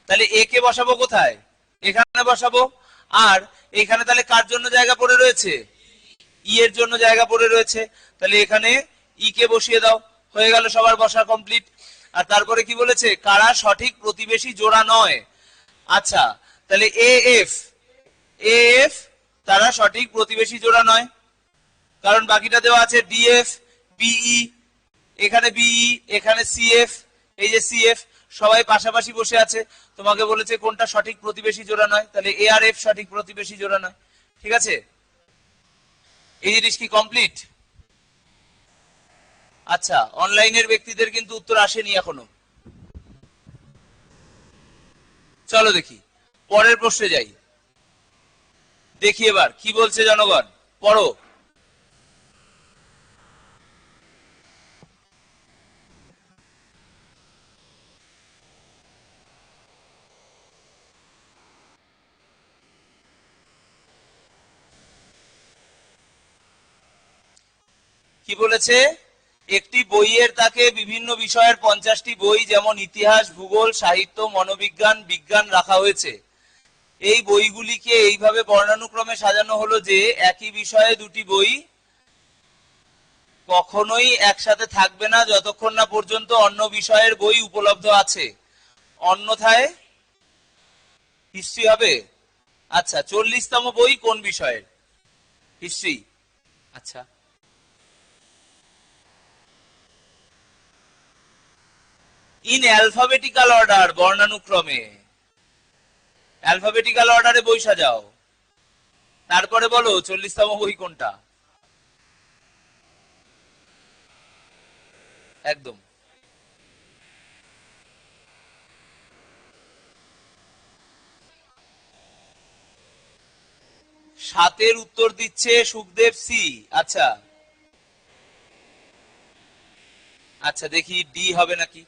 তাহলে এ কে বসাবো কোথায়, এখানে বসাবো। আর এখানে তাহলে কার জন্য জায়গা পড়ে রয়েছে, ই এর জন্য জায়গা পড়ে রয়েছে, তাহলে এখানে ই কে বসিয়ে দাও, হয়ে গেল সবার বসা কমপ্লিট। আর তারপরে কি বলেছে, কারা সঠিক প্রতিবেশী জোড়া নয়। আচ্ছা, তাহলে এ এফ, এ এফ তারা সঠিক প্রতিবেশী জোড়া নয়, কারণ বাকিটা দেওয়া আছে ডিএফ, বিই, এখানে বিই, এখানে সিএফ, এই যে সিএফ সবাই পাশাপাশি বসে আছে। তোমাকে বলেছে কোনটা সঠিক প্রতিবেশী জোড়া নয়, তাহলে এ আর এফ সঠিক প্রতিবেশী জোড়া নয়। ঠিক আছে, এই জিনিস কি কমপ্লিট? আচ্ছা, অনলাইনের ব্যক্তিদের কিন্তু উত্তর আসেনি এখনো। চলো দেখি পরের প্রশ্নে যাই, দেখি এবার কি বলছে জনগণ, পড়ো। কি বলেছে, একটি বইয়ের তাকে বিভিন্ন বিষয়ের 50টি বই যেমন ইতিহাস, ভূগোল, সাহিত্য, মনোবিজ্ঞান, বিজ্ঞান রাখা হয়েছে। এই বইগুলিকে এইভাবে বর্ণানুক্রমে সাজানো হলো যে একই বিষয়ে দুটি বই কখনোই একসাথে থাকবে না যতক্ষণ না পর্যন্ত অন্য বিষয়ের বই উপলব্ধ আছে, অন্যথায় হিস্ট্রি হবে। আচ্ছা, 40তম বই কোন বিষয়ের? হিস্ট্রি। আচ্ছা, ইন অ্যালফাবেটিক্যাল অর্ডার, বর্ণানুক্রমে। অ্যালফাবেটিক্যাল অর্ডারে বই সাজাও, তারপরে বলো 40তম বই কোনটা। একদম। সাতের উত্তর দিচ্ছে সুখদেব সি। আচ্ছা আচ্ছা, দেখি ডি হবে নাকি।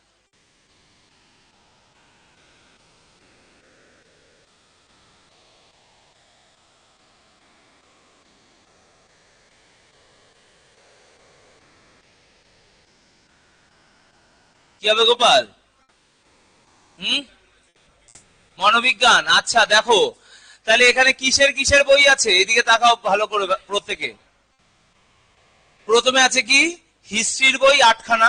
কি হবে গোপাল? হুম, মনোবিজ্ঞান। আচ্ছা দেখো, তাহলে এখানে কিসের কিসের বই আছে, এদিকে তাকাও ভালো করে প্রত্যেকে। প্রথমে আছে কি, হিস্ট্রির বই 8খানা।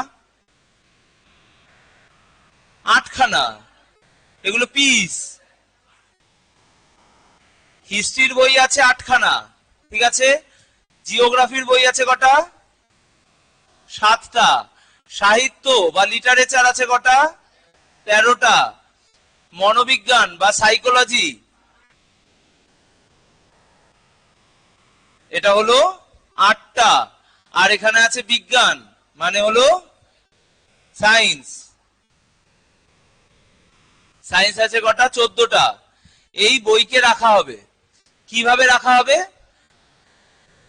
8খানা, এগুলো পিস। হিস্ট্রির বই আছে 8খানা, ঠিক আছে। জিওগ্রাফির বই আছে কটা? 7টা। সাহিত্য বা লিটারেচার আছে কটা? 13টা। মনোবিজ্ঞান বা সাইকোলজি, এটা হলো 8টা। আর এখানে আছে বিজ্ঞান, মানে হলো সায়েন্স। সায়েন্স আছে কটা? 14টা। এই বইকে রাখা হবে, কিভাবে রাখা হবে?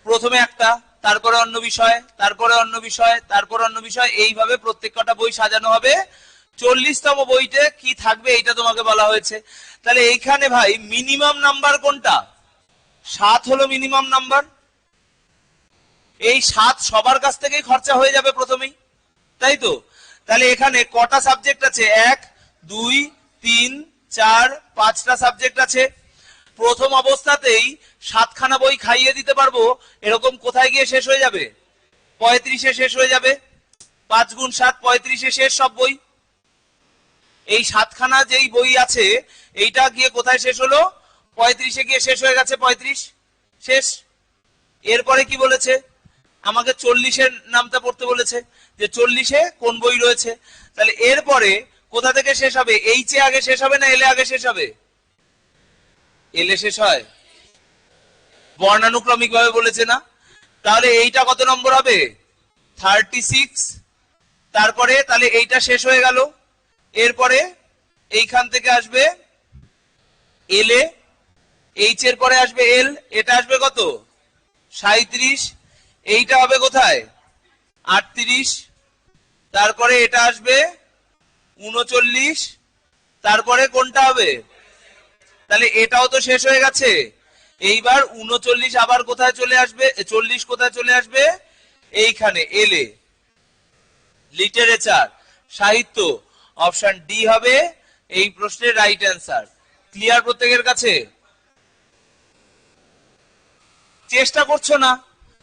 প্রথমে একটা, তারপরে অন্য বিষয়, তারপরে অন্য বিষয়, তারপরে অন্য বিষয়, এইভাবে প্রত্যেক কটা বই সাজানো হবে। 40তম বইতে কি থাকবে এইটা তোমাকে বলা হয়েছে। তাহলে এইখানে ভাই মিনিমাম নাম্বার কোনটা? 7 হলো মিনিমাম নাম্বার। এই 7 সবার কাছ থেকেই খরচা হয়ে যাবে প্রথমেই, তাই তো? তাহলে এখানে কটা সাবজেক্ট আছে? 1 2 3 4 5টা সাবজেক্ট আছে। প্রথম অবস্থাতেই 7খানা বই খাইয়ে দিতে পারবো, এরকম কোথায় গিয়ে শেষ হয়ে যাবে? 35-এ শেষ হয়ে যাবে। 5 গুণ 7 35-এ শেষ সব বই। এই 7খানা যেই বই আছে, এইটা গিয়ে কোথায় শেষ হলো? 35-এ গিয়ে শেষ হয়ে গেছে। 35 শেষ। এরপরে কি বলেছে? আমাকে 40-এর নামটা পড়তে বলেছে, যে 40-এ কোন বই রয়েছে। তাহলে এরপরে কোথা থেকে শেষ হবে? এইচ-এ আগে শেষ হবে না এল-এ আগে শেষ হবে? এল-এ শেষ হয়। বর্ণানুক্রমিক ভাবে বলেছে না? তাহলে এইটা কত নম্বর হবে? 36। তারপরে তাহলে এইটা শেষ হয়ে গেল। এরপরে এইখান থেকে আসবে এল-এ, এইচ এর পরে আসবে এল, এটা আসবে কত? 37। এইটা হবে কোথায়? 38। তারপরে এটা আসবে 39। তারপরে কোনটা হবে? তাহলে এটাও তো শেষ হয়ে গেছে। এইবার 39 আবার কোথায় চলে আসবে? 40 কোথায় চলে আসবে? এইখানে এল-এ। লিটারেচার, সাহিত্য, অপশন ডি হবে এই প্রশ্নের রাইট অ্যান্সার। ক্লিয়ার প্রত্যেকের কাছে? চেষ্টা করছো না,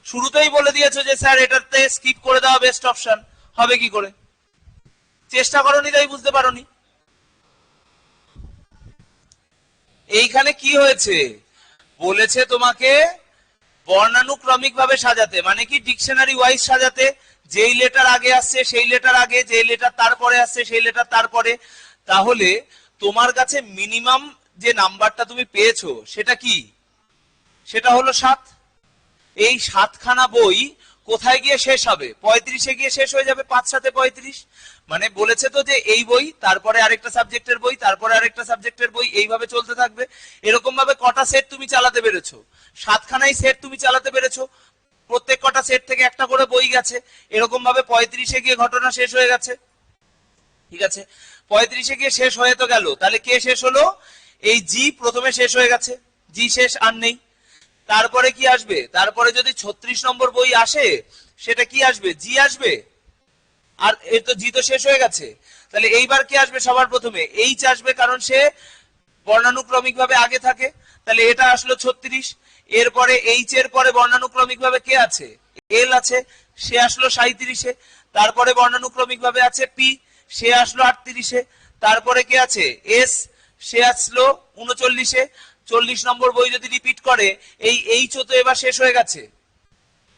শুরুতেই বলে দিয়েছো যে স্যার এটাতে স্কিপ করে দেওয়া বেস্ট অপশন, হবে কি করে? চেষ্টা করোনি তাই বুঝতে পারোনি। এইখানে কি হয়েছে? বলেছে তোমাকে বর্ণানুক্রমিক ভাবে সাজাতে, মানে কি ডিকশনারি ওয়াইজ সাজাতে। যেই লেটার আগে আসছে সেই লেটার আগে, যেই লেটার তারপরে আসছে সেই লেটার তারপরে। তাহলে তোমার কাছে মিনিমাম যে নাম্বারটা তুমি পেয়েছো সেটা কি? সেটা হলো 7। এই 7খানা বই কোথায় গিয়ে শেষ হবে? 35-এ গিয়ে শেষ হয়ে যাবে। 5 7 35। মানে বলেছে তো যে এই বই, তারপরে আরেকটা সাবজেক্টের বই, তারপরে আরেকটা সাবজেক্টের বই, এইভাবে চলতে থাকবে। এরকম ভাবে কটা সেট তুমি চালাতে পেরেছো? 7খানাই সেট তুমি চালাতে পেরেছো। প্রত্যেক কটা সেট থেকে একটা করে বই গেছে। এরকম ভাবে 35-এ গিয়ে ঘটনা শেষ হয়ে গেছে, ঠিক আছে। 35-এ গিয়ে শেষ হয়ে তো গেল, তাহলে কে শেষ হলো? এই জি প্রথমে শেষ হয়ে গেছে, জি শেষ আর নেই। তারপরে কি আসবে? তারপরে যদি 36 নম্বর বই আসে, সেটা কি আসবে? জি আসবে। আর এর তো জি তো শেষ হয়ে গেছে। তাহলে এইবার কি আসবে? সবার প্রথমে এইচ আসবে, কারণ সে বর্ণানুক্রমিক ভাবে আগে থাকে। তাহলে এটা আসলো 36। এরপরে এইচ এর পরে বর্ণানুক্রমিক ভাবে কে আছে? এল আছে, সে আসলো 37-এ। তারপরে বর্ণানুক্রমিক ভাবে আছে পি, সে আসলো 38-এ। তারপরে কে আছে? এস, সে আসলো 39-এ। 40 নম্বর বই যদি রিপিট করে, এই এইচ তো এবার শেষ হয়ে গেছে।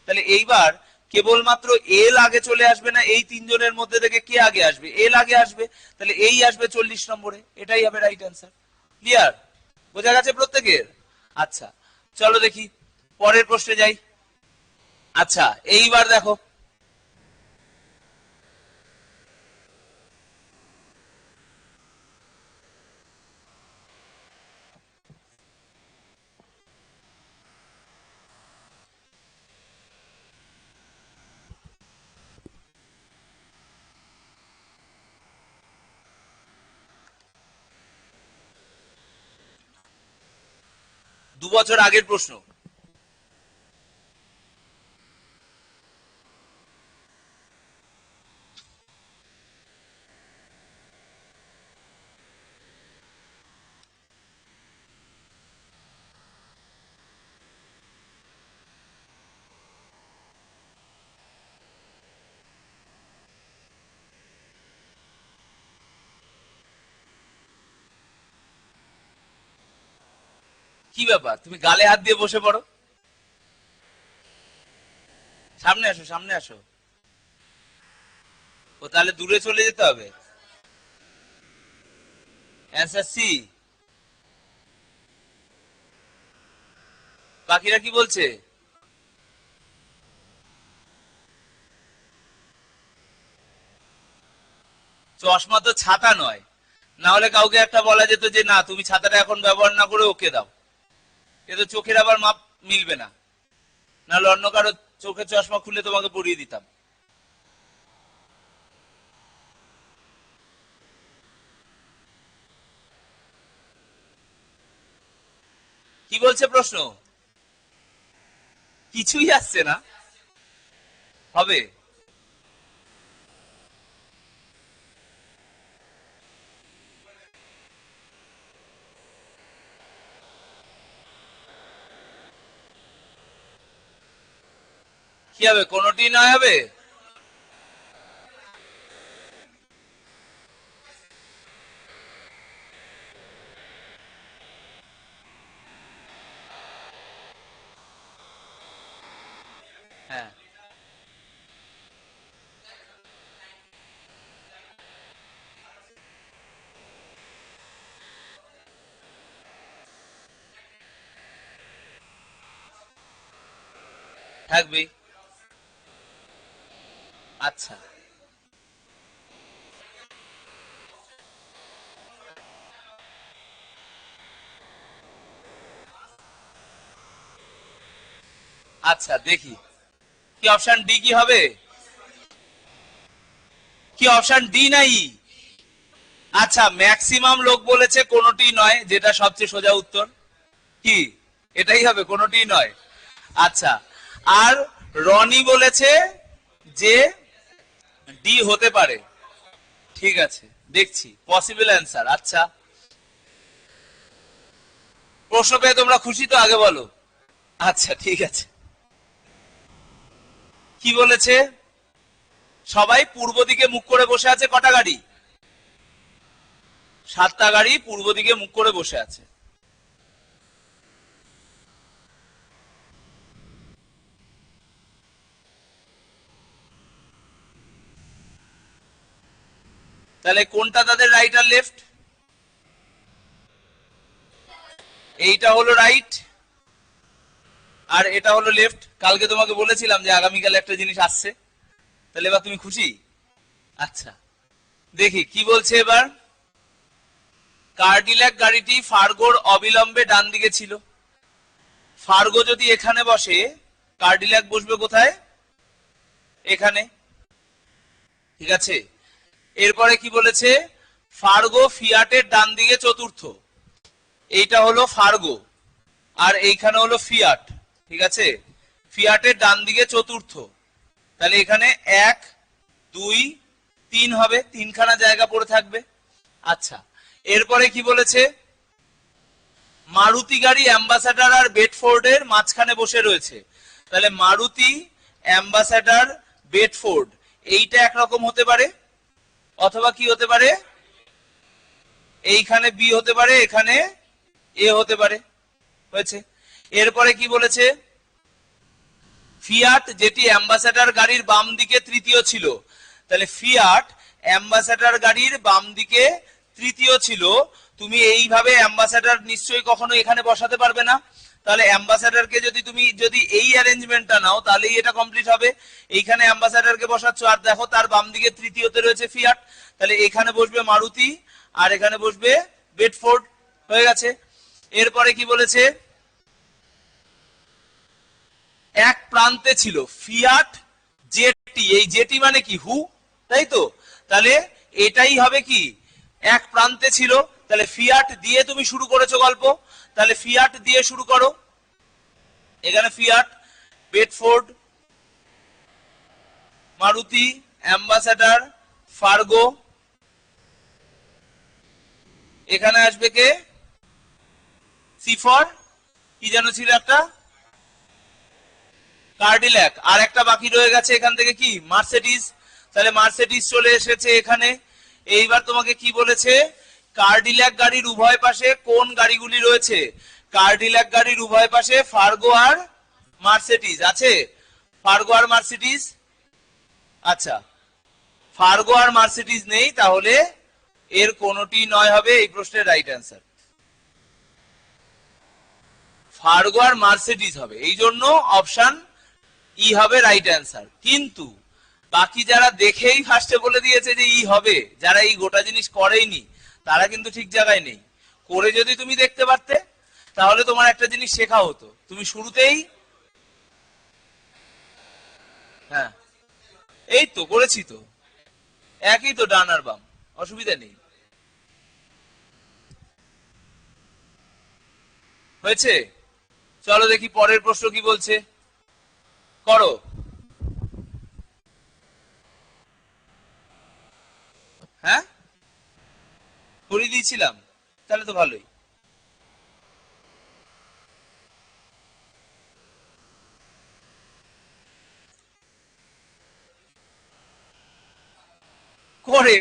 তাহলে এইবার কেবলমাত্র এল আগে চলে আসবে না, এই তিনজনের মধ্যে থেকে কে আগে আসবে? এল আগে আসবে। তাহলে এই আসবে 40 নম্বরে, এটাই হবে রাইট অ্যান্সার। ক্লিয়ার? বোঝা গেছে প্রত্যেকের? আচ্ছা, চলো দেখি পরের প্রশ্নে যাই। আচ্ছা, এইবার দেখো, দু বছর আগের প্রশ্ন। কি ব্যাপার, তুমি গালে হাত দিয়ে বসে পড়ো? সামনে আসো, সামনে আসো। ও তাহলে দূরে চলে যেতে হবে। Answer C. বাকিরা কি বলছে? চশমা তো ছাতা নয়, না হলে কাউকে একটা বলা যেত যে না তুমি ছাতাটা এখন ব্যবহার না করে ওকে দাও। এ তো চোখের আবার মাপ মিলবে না, নাহলে অন্য কারো চোখের চশমা খুলে তোমাকে পরিয়ে দিতাম। কি বলছে প্রশ্ন? কিছুই আসছে না? হবে। কি হবে, কোনোটি নয় হবে? হ্যাঁ, থাকবেই। আচ্ছা, আচ্ছা দেখি কি অপশন ডি কি হবে। কি অপশন ডি নাই? আচ্ছা, ম্যাক্সিমাম লোক বলেছে কোনোটি নয়, যেটা সবচেয়ে সোজা উত্তর। কি এটাই হবে, কোনোটি নয়? আচ্ছা, আর রনি বলেছে যে ডি হতে পারে। ঠিক আছে, দেখছি পসিবল অ্যান্সার। আচ্ছা, প্রশ্ন পেয়ে তোমরা খুশি তো আগে বলো। আচ্ছা ঠিক আছে। কি বলেছে? সবাই পূর্ব দিকে মুখ করে বসে আছে, কটা গাড়ি? 7টা গাড়ি পূর্ব দিকে মুখ করে বসে আছে। তাহলে কোনটা তাদের রাইট আর লেফট? এইটা হলো রাইট আর এটা হলো লেফট। কালকে তোমাকে বলেছিলাম যে আগামীকাল একটা জিনিস আসছে। তাহলে এবার তুমি খুশি? আচ্ছা, দেখি কি বলছে এবার। কার্ডিল্যাক গাড়িটি ফার্গোর অবিলম্বে ডান দিকে ছিল। ফার্গো যদি এখানে বসে, কার্ডিল্যাক বসবে কোথায়? এখানে। ঠিক আছে, এরপরে কি বলেছে? ফার্গো ফিয়াটের ডান দিকে চতুর্থ। এইটা হলো ফার্গো আর এইখানে হলো ফিয়াট। ঠিক আছে, ফিয়াটের ডান দিকে চতুর্থ। তাহলে এখানে 1 2 3 হবে, তিনখানা জায়গা পড়ে থাকবে। আচ্ছা, এরপরে কি বলেছে? মারুতি গাড়ি অ্যাম্বাসাডার আর বেডফোর্ডের মাঝখানে বসে রয়েছে। তাহলে মারুতি, অ্যাম্বাসাডার, বেডফোর্ড, এইটা একরকম হতে পারে, অথবা কি হতে পারে? এইখানে বি হতে পারে, এখানে এ হতে পারে। হয়েছে। এরপরে কি বলেছে? ফিয়াট যেটি অ্যাম্বাসাডার গাড়ির বাম দিকে তৃতীয় ছিল। তাহলে ফিয়াট অ্যাম্বাসাডার গাড়ির বাম দিকে তৃতীয় ছিল, তুমি এইভাবে অ্যাম্বাসেডর নিশ্চয়ই কখনো এখানে বসাতে পারবে না। তাহলে অ্যাম্বাসেডরকে তুমি যদি এই অ্যারেঞ্জমেন্টটা নাও তাহলেই এটা কমপ্লিট হবে। এইখানে অ্যাম্বাসেডরকে বসাচ্ছ, আর দেখো তার বাম দিকে তৃতীয়তে রয়েছে ফিয়াট, তাহলে এখানে বসবে মারুতি আর এখানে বসবে বেডফোর্ড। হয়ে গেছে। এরপরে কি বলেছে, এক প্রান্তে ছিল ফিয়াট জেটি। এই জেটি মানে কি, হু, তাই তো? তাহলে এটাই হবে কি, এক প্রান্তে ছিল। তাহলে ফিয়াট দিয়ে তুমি শুরু করেছো গল্প, তাহলে ফিয়াট দিয়ে শুরু করো। এখানে fiat, Bedford, Maruti, ambassador, Fargo, এখানে আসবে কে, সিফর, কি যেন ছিল একটা, কার্ডিল্যাক, আর একটা বাকি রয়ে গেছে এখান থেকে কি, মার্সিডিজ। তাহলে মার্সিডিজ চলে এসেছে এখানে। এইবার তোমাকে কি বলেছে, কার্ডিল্যাক গাড়ির উভয় পাশে কোন গাড়িগুলি রয়েছে? কার্ডিল্যাক গাড়ির উভয় পাশে ফার্গো আর মার্সিডিজ আছে। ফার্গো আর মার্সিডিজ, আচ্ছা ফার্গো আর মার্সিডিজ নেই, তাহলে এর কোনটি নয় হবে এই প্রশ্নের রাইট অ্যান্সার। ফার্গো আর মার্সিডিজ হবে, এই জন্য অপশন ই হবে রাইট অ্যান্সার। কিন্তু বাকি যারা দেখেই ফার্স্টে বলে দিয়েছে যে ই হবে, যারা এই গোটা জিনিস করেইনি, তারা কিন্তু ঠিক জায়গায় নেই। করে যদি তুমি দেখতে পারতে তাহলে তোমার একটা জিনিস শেখা হতো, তুমি শুরুতেই, হ্যাঁ এই তো করেছি তো, একই তো ডান আর বাম, অসুবিধা নেই। হয়েছে? চলো দেখি পরের প্রশ্ন কি বলছে, করো। হ্যাঁ, করিয়ে দিয়েছিলাম, তাহলে তো ভালোই। করে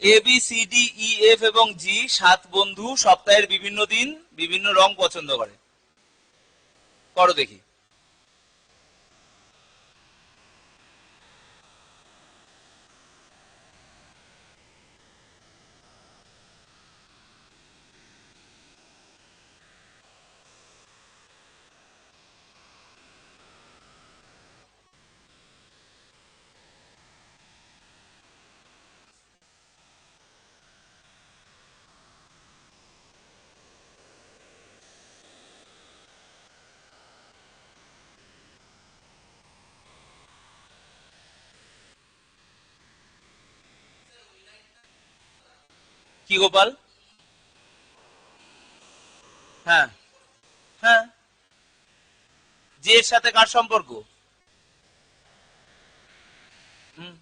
A B C D E F এবং জি 7 বন্ধু সপ্তাহের বিভিন্ন দিন বিভিন্ন রং পছন্দ করে। করো দেখি। কি গোপাল? হ্যাঁ হ্যাঁ, যে এর সাথে কার সম্পর্ক? হুম,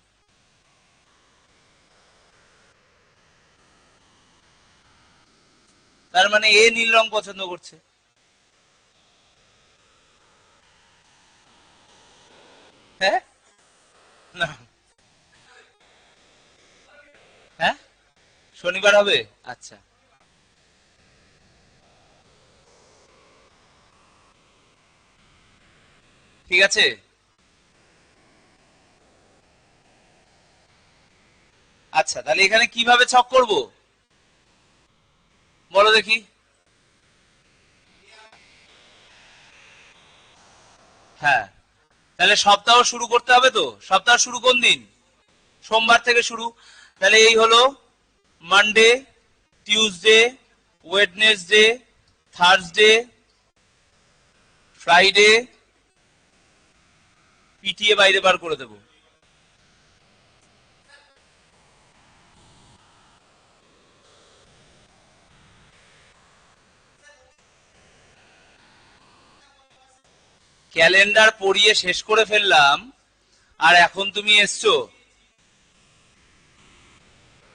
তার মানে এ নীল রং পছন্দ করছে। হ্যাঁ, না, হ্যাঁ শনিবার হবে, আচ্ছা ঠিক আছে। আচ্ছা তাহলে এখানে কিভাবে ছক করব বলো দেখি। হ্যাঁ, তাহলে সপ্তাহ শুরু করতে হবে তো, সপ্তাহ শুরু কোন দিন? সোমবার থেকে শুরু। তাহলে এই হলো Monday, Tuesday, Wednesday, Thursday, Friday, PTA বাইরে বার করে দেবো। ক্যালেন্ডার পড়িয়ে শেষ করে ফেললাম, আর এখন তুমি এসছো।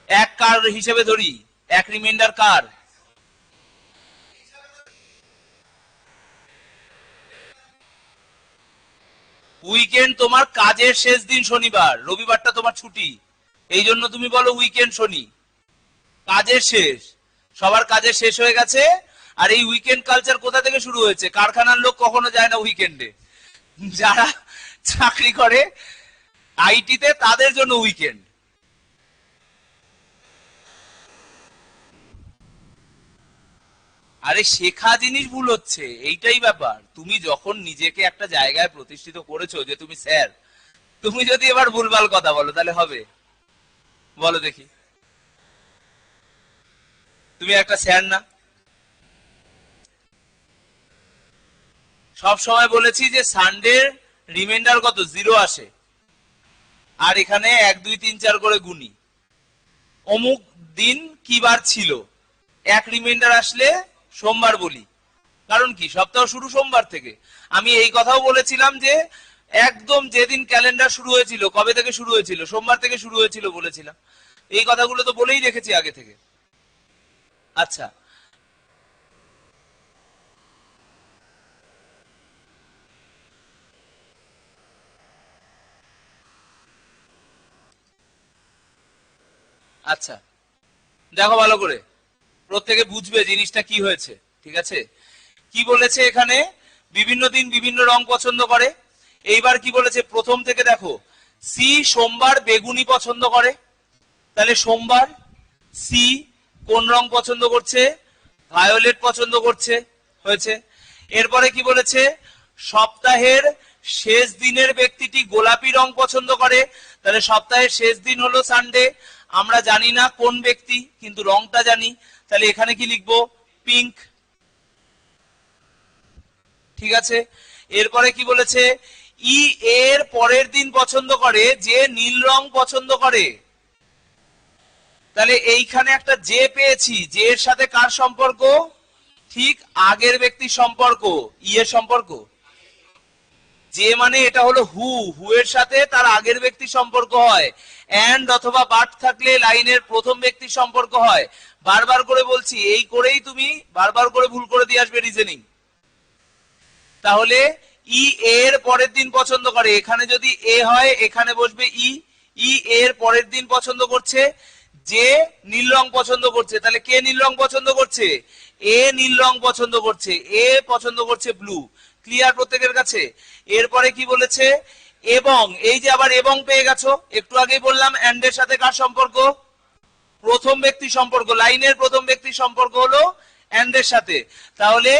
এক কার হিসেবে ধরি, এক রিমাইন্ডার কার? উইকেন্ড তোমার কাজের শেষ দিন শনিবার, রবিবারটা তোমার ছুটি, এই জন্য তুমি বলো উইকেন্ড শনি। কাজের শেষ, সবার কাজের শেষ হয়ে গেছে। আর এই উইকেন্ড কালচার কোথা থেকে শুরু হয়েছে? কারখানার লোক কখনো যায় না উইকেন্ডে, যারা চাকরি করে আইটিতে তাদের জন্য উইকেন্ড। আরে শেখা জিনিস ভুল হচ্ছে, এইটাই ব্যাপার। তুমি যখন নিজেকে একটা জায়গায় প্রতিষ্ঠিত করেছো যে তুমি স্যার, তুমি যদি এবার ভুলভাল কথা বলো তাহলে হবে? বলো দেখি, তুমি একটা স্যার না? সব সময় বলেছি যে সানডে রিমাইন্ডার কত? 0 আসে। আর এখানে 1 2 3 4 করে গুনি, অমুক দিন কি বার ছিল, এক রিমাইন্ডার আসলে সোমবার বলি। কারণ কি? সপ্তাহ শুরু সোমবার থেকে। আমি এই কথাও বলেছিলাম যে একদম যেদিন ক্যালেন্ডার শুরু হয়েছিল, কবে থেকে শুরু হয়েছিল? সোমবার থেকে শুরু হয়েছিল বলেছিলাম। এই কথাগুলো তো বলেই রেখেছি আগে থেকে। আচ্ছা, আচ্ছা, দেখো ভালো করে, প্রত্যেকে বুঝবে জিনিসটা কি হয়েছে। ঠিক আছে? কি বলেছে এখানে? বিভিন্ন দিন বিভিন্ন রং পছন্দ করে। এইবার কি বলেছে প্রথম থেকে দেখো, সি সোমবার বেগুনি পছন্দ করে। তাহলে সোমবার সি কোন রং পছন্দ করছে? ভায়োলেট পছন্দ করছে। হয়েছে। এরপরে কি বলেছে? সপ্তাহের শেষ দিনের ব্যক্তিটি গোলাপি রং পছন্দ করে। তাহলে সপ্তাহের শেষ দিন হলো সানডে। আমরা জানি না কোন ব্যক্তি, কিন্তু রংটা জানি। তাহলে এখানে কি লিখবো? পিঙ্ক। ঠিক আছে? এরপরে কি বলেছে? ই এর পরের দিন পছন্দ করে যে নীল রং পছন্দ করে। তাহলে এইখানে একটা যে পেয়েছি, যে এর সাথে কার সম্পর্ক? ঠিক আগের ব্যক্তির সম্পর্ক, ই এর সম্পর্ক। যে মানে এটা হলো হু, হু এর সাথে তার আগের ব্যক্তির সম্পর্ক হয়। এন্ড অথবা বাট থাকলে লাইনের প্রথম ব্যক্তির সম্পর্ক হয়। বারবার করে বলছি, এই করেই তুমি বারবার করে ভুল করে দিয়ে আসবে রিজনিং। তাহলে ই এর পরের দিন পছন্দ করে, এখানে যদি এ হয় এখানে বসবে ই। ই এর পরের দিন পছন্দ করছে, যে নীল রং পছন্দ করছে। তাহলে কে নীল রং পছন্দ করছে? এ নীল রং পছন্দ করছে, এ পছন্দ করছে ব্লু। ক্লিয়ার প্রত্যেকের কাছে? এরপরে কি বলেছে? এবং, এই যে আবার এবং পেয়ে গেছো, একটু আগেই বললাম এন্ড এর সাথে কার সম্পর্ক? প্রথম ব্যক্তি সম্পর্ক, লাইনের প্রথম ব্যক্তির সম্পর্ক হলো এন্ড এর সাথে। তাহলে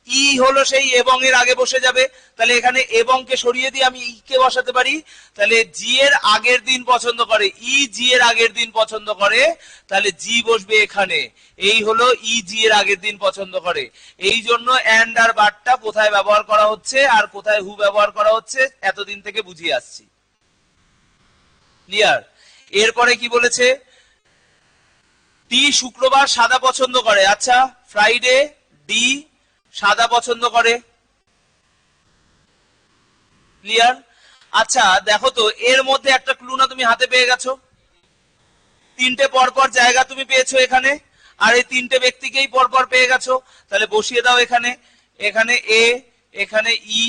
ই হলো সেই এবং এর আগে বসে যাবে। তাহলে এখানে এবং কে সরিয়ে দিয়ে আমি ই কে বসাতে পারি। তাহলে জি এর আগের দিন পছন্দ করে, ই জি এর আগের দিন পছন্দ করে, তাহলে জি বসবে এখানে। এই হলো ই জি এর আগের দিন পছন্দ করে। এই জন্য এন্ড আর বাটটা কোথায় ব্যবহার করা হচ্ছে আর কোথায় হু ব্যবহার করা হচ্ছে এতদিন থেকে বুঝিয়ে আসছি। ক্লিয়ার? এরপরে কি বলেছে? টি শুক্রবার সাদা পছন্দ করে। আচ্ছা, ফ্রাইডে ডি সাদা পছন্দ করে। ক্লিয়ার? আচ্ছা দেখো তো, এর মধ্যে একটা ক্লু না তুমি হাতে পেয়ে গেছো? তিনটে পরপর জায়গা তুমি পেয়েছো এখানে, আর এই তিনটে ব্যক্তিকেই পরপর পেয়ে গেছো। তাহলে বসিয়ে দাও এখানে। এখানে এ, এখানে ই,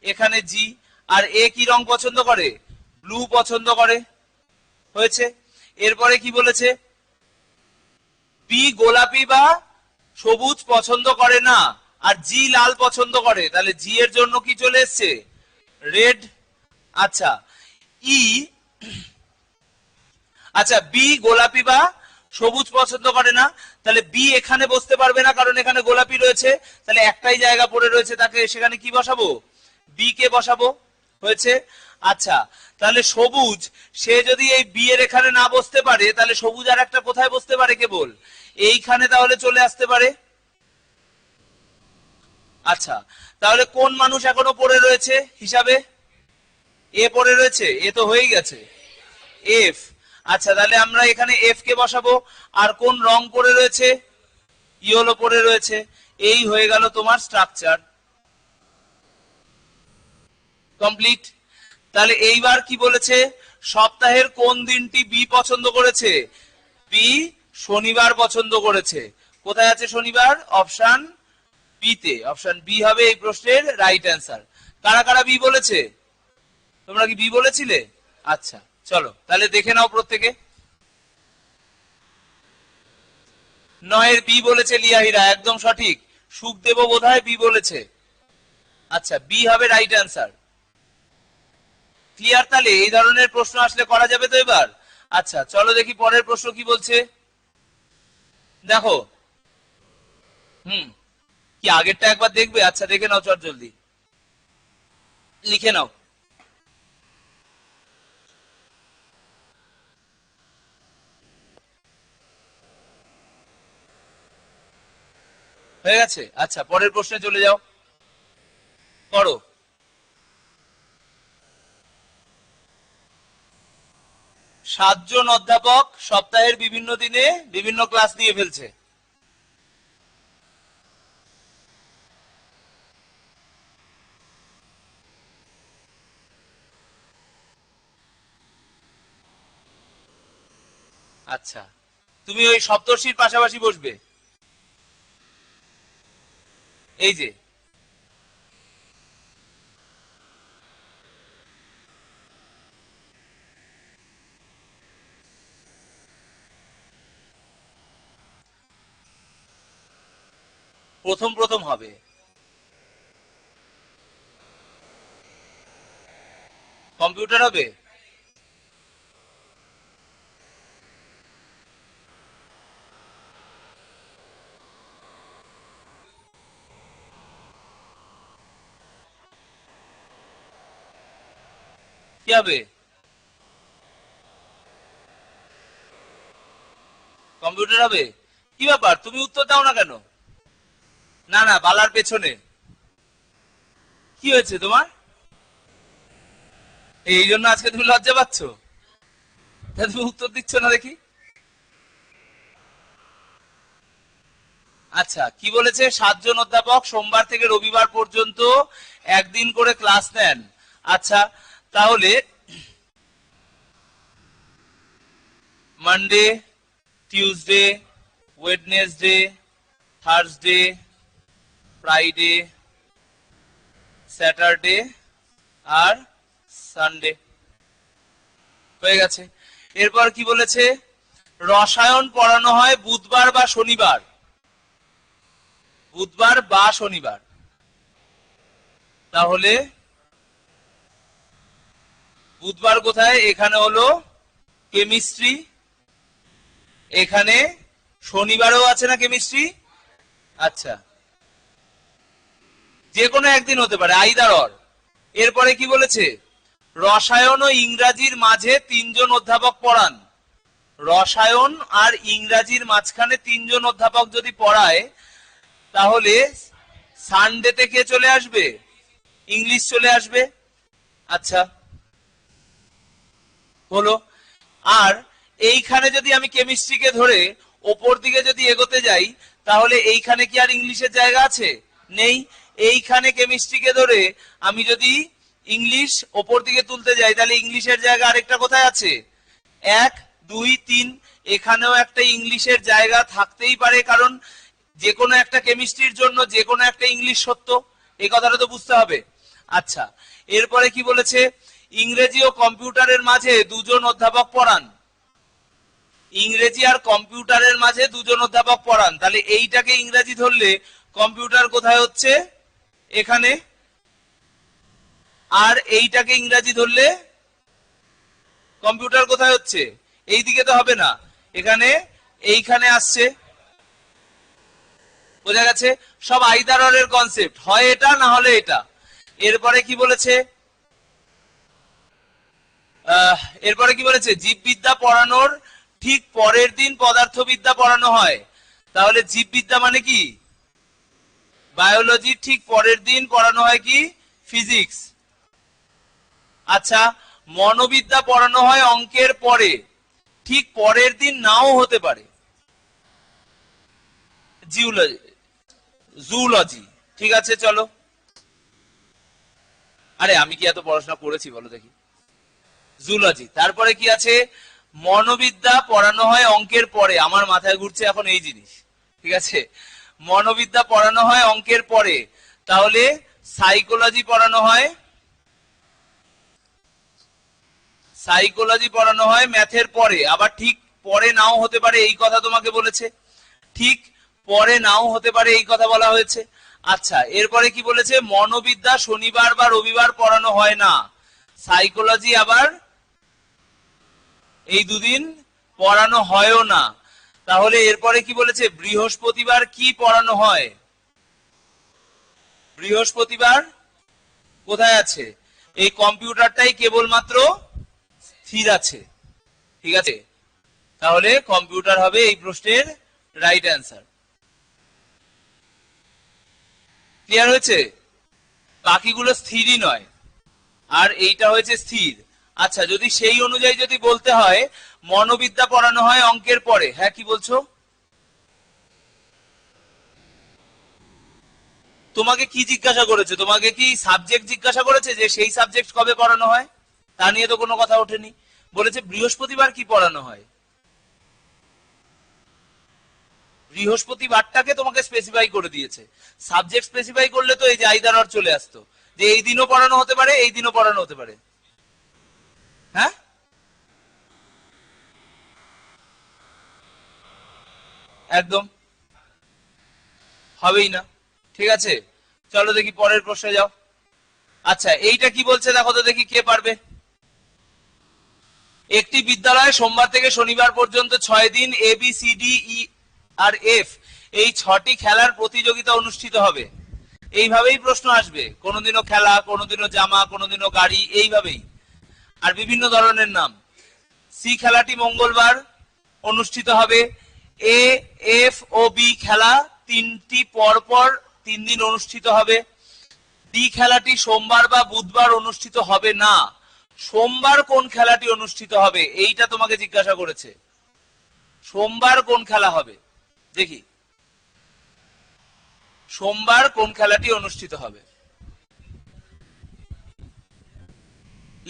এখানে জি। আর এ কি রং পছন্দ করে? ব্লু পছন্দ করে। হয়েছে? এরপরে কি বলেছে? বি গোলাপি বা সবুজ পছন্দ করে না, আর জি লাল পছন্দ করে। তাহলে জি এর জন্য কি চলে এসছে? রেড। আচ্ছা, ই, আচ্ছা বি গোলাপি বা সবুজ পছন্দ করে না, তাহলে বি এখানে বসতে পারবে না কারণ এখানে গোলাপি রয়েছে। তাহলে একটাই জায়গা পড়ে রয়েছে, তাকে সেখানে কি বসাবো? বি কে বসাবো। হয়েছে? আচ্ছা, তাহলে সবুজ, সে যদি এই বি এর এখানে না বসতে পারে, তাহলে সবুজ আর একটা কোথায় বসতে পারে? কেবল এইখানে তাহলে চলে আসতে পারে। আচ্ছা, তাহলে কোন মানুষ এখনো পড়ে রয়েছে হিসাবে? এ পড়ে রয়েছে, এ তো হয়ে গেছে এফ। আচ্ছা, তাহলে আমরা এখানে এফ কে বসাবো। আর কোন রং পড়ে রয়েছে? ইয়েলো পড়ে রয়েছে। এই হয়ে গেল তোমার স্ট্রাকচার কমপ্লিট। তাহলে এইবার কি বলেছে? সপ্তাহের কোন দিনটি বি পছন্দ করেছে? বি শনিবার পছন্দ করেছে। কোথায় আছে শনিবার? অপশন বি তে। অপশন বি হবে এই প্রশ্নের রাইট অ্যান্সার। কারা কারা বি বলেছে? তোমরা কি বি বলেছিলে? আচ্ছা চলো তাহলে দেখে নাও প্রত্যেকে। 9 বি বলেছে লিয়াহিরা, একদম সঠিক। সুখদেব বোধহয় বি বলেছে। আচ্ছা বি হবে রাইট অ্যান্সার। ক্লিয়ার? তাহলে এই ধরনের প্রশ্ন আসলে করা যাবে তো এবার? আচ্ছা চলো দেখি পরের প্রশ্ন কি বলছে। দেখো কি আগেরটা একবার দেখবে? আচ্ছা দেখে নাও, চট জলদি লিখে নাও। হয়ে গেছে? আচ্ছা পরের প্রশ্নে চলে যাও, করো। 7 জন অধ্যাপক সপ্তাহের বিভিন্ন দিনে বিভিন্ন ক্লাস নিয়ে ফেলছে। আচ্ছা তুমি ওই সপ্তর্ষির পাশাপাশি বসবে, এই যে প্রথম প্রথম হবে। কম্পিউটার হবে? কি হবে? কম্পিউটার হবে? কি ব্যাপার, তুমি উত্তর দাও না কেন? না না, বালার পেছনে। কি হয়েছে তোমার? এই জন্য আজকে তুমি লজ্জা পাচ্ছ? তা তুমি উত্তর দিচ্ছ না দেখি। আচ্ছা কি বলেছে? 7 জন অধ্যাপক সোমবার থেকে রবিবার পর্যন্ত একদিন করে ক্লাস নেন। আচ্ছা তাহলে Monday, Tuesday, Wednesday, Thursday, Friday, Saturday আর সানডে। হয়ে গেছে। এরপর কি বলেছে? রসায়ন পড়ানো হয় বুধবার বা শনিবার। বুধবার বা শনিবার। তাহলে বুধবার কোথায়? এখানে হলো কেমিস্ট্রি, এখানে শনিবারও আছে না কেমিস্ট্রি? আচ্ছা যে কোনো একদিন হতে পারে, আইদার অর। এরপরে কি বলেছে? রসায়ন ও ইংরাজির মাঝে 3 জন অধ্যাপক পড়ান। রসায়ন আর ইংরাজির মাঝখানে 3 জন অধ্যাপক যদি পড়ায়, তাহলে সানডেতে কে চলে আসবে? ইংলিশ চলে আসবে। আচ্ছা হলো। আর এইখানে যদি আমি কেমিস্ট্রিকে ধরে ওপর দিকে যদি এগোতে যাই, তাহলে এইখানে কি আর ইংলিশের জায়গা আছে? নেই। এইখানে কেমিস্ট্রিকে ধরে আমি যদি ইংলিশ ওপর দিকে তুলতে যাই, তাহলে ইংলিশের জায়গা আরেকটা কোথায় আছে? 1 2 3, এখানেও একটা ইংলিশের জায়গা থাকতেই পারে, কারণ যে কোনো একটা কেমিস্ট্রির জন্য যে কোনো একটা ইংলিশ সত্য, এই কথাটা তো বুঝতে হবে। আচ্ছা এরপরে কি বলেছে? ইংরেজি ও কম্পিউটারের মাঝে 2 জন অধ্যাপক পড়ান। ইংরেজি আর কম্পিউটারের মাঝে 2 জন অধ্যাপক পড়ান। তাহলে এইটাকে ইংরেজি ধরলে কম্পিউটার কোথায় হচ্ছে? এখানে। আর এইটাকে ইংরেজি ধরলে কম্পিউটার কোথায় হচ্ছে? এই দিকে তো হবে না, এখানে, এইখানে আসছে। বোঝা গেছে? সব আইদার অর এর কনসেপ্ট, হয় এটা না হলে এটা। এরপরে কি বলেছে? এরপরে কি বলেছে? জীববিদ্যা পড়ানোর ঠিক পরের দিন পদার্থবিদ্যা পড়ানো হয়। তাহলে জীববিদ্যা মানে কি? বায়োলজি। ঠিক পরের দিন পড়ানো হয় কি? ফিজিক্স। আচ্ছা মনোবিদ্যা পড়ানো হয় অঙ্কের পরে। ঠিক পরের দিন নাও হতে পারে। Geology, zoology. ঠিক আছে চলো। আরে আমি কি এত পড়াশোনা করেছি বলো দেখি? জুলজি। তারপরে কি আছে? মনোবিদ্যা পড়ানো হয় অঙ্কের পরে। আমার মাথায় ঘুরছে এখন এই জিনিস। ঠিক আছে, মনোবিদ্যা পড়ানো হয় অঙ্কের পরে। তাহলে সাইকোলজি পড়ানো হয় সাইকোলজি পড়ানো হয় ম্যাথের পরে, আবার ঠিক পরে নাও হতে পারে এই কথা তোমাকে বলেছে, ঠিক পরে নাও হতে পারে এই কথা বলা হয়েছে। আচ্ছা, এরপরে কি বলেছে, মনোবিদ্যা শনিবার বা রবিবার পড়ানো হয় না, সাইকোলজি আবার এই দুদিন পড়ানো হয়ও না। তাহলে এরপরে কি বলেছে, বৃহস্পতিবার কি পড়ানো হয়? বৃহস্পতিবার কোথায় আছে? এই কম্পিউটারটাই কেবলমাত্র স্থির আছে, ঠিক আছে? তাহলে কম্পিউটার হবে এই প্রশ্নের রাইট অ্যান্সার। ক্লিয়ার হয়েছে? বাকিগুলো স্থিরই নয়, আর এইটা হয়েছে স্থির। আচ্ছা, যদি সেই অনুযায়ী যদি বলতে হয় মনোবিদ্যা পড়ানো হয় অঙ্কের পরে, হ্যাঁ কি বলছো? তোমাকে কি জিজ্ঞাসা করেছে? তোমাকে কি সাবজেক্ট জিজ্ঞাসা করেছে যে সেই সাবজেক্ট কবে পড়ানো হয়? তা নিয়ে তো কোনো কথা ওঠেনি। বলেছে বৃহস্পতিবার কি পড়ানো হয়। বৃহস্পতিবারটাকে তোমাকে স্পেসিফাই করে দিয়েছে, সাবজেক্ট স্পেসিফাই করলে তো এই যে আইদার অর চলে আসতো, যে এই দিনও পড়ানো হতে পারে এই দিনও পড়ানো হতে পারে। হ্যাঁ, একদম হবেই না। ঠিক আছে, চলো দেখি পরের প্রশ্নে যাও। আচ্ছা, এইটা কি বলছে দেখো তো দেখি, কে পারবে। একটি বিদ্যালয়ে সোমবার থেকে শনিবার পর্যন্ত 6 দিন এ বি সি ডি ই আর এফ এই 6টি খেলার প্রতিযোগিতা অনুষ্ঠিত হবে। এইভাবেই প্রশ্ন আসবে, কোনোদিনও খেলা, কোনোদিনও জামা, কোনোদিনও গাড়ি, এইভাবেই। আর বিভিন্ন ধরনের নাম। সি খেলাটি মঙ্গলবার অনুষ্ঠিত হবে। এ, এফ ও বি খেলা তিনটি পরপর 3 দিন অনুষ্ঠিত হবে। ডি খেলাটি সোমবার বা বুধবার অনুষ্ঠিত হবে না। সোমবার কোন খেলাটি অনুষ্ঠিত হবে এইটা তোমাকে জিজ্ঞাসা করেছে। সোমবার কোন খেলা হবে দেখি, সোমবার কোন খেলাটি অনুষ্ঠিত হবে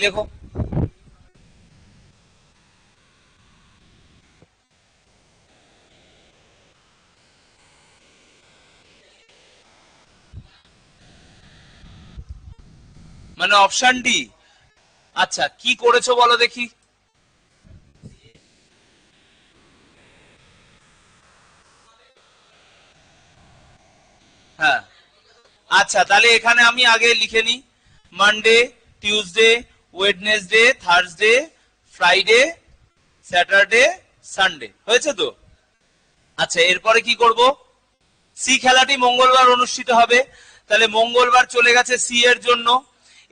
লেখো। মানে অপশন ডি। আচ্ছা, কি করেছো বলো দেখি। হ্যাঁ, আচ্ছা তাহলে এখানে আমি আগে লিখে নিই, Monday, Tuesday, Wednesday, Thursday, Friday, Saturday, Sunday, হয়েছে তো? আচ্ছা, এরপরে কি করব, সি খেলাটি মঙ্গলবার অনুষ্ঠিত হবে, তাহলে মঙ্গলবার চলে গেছে সি এর জন্য।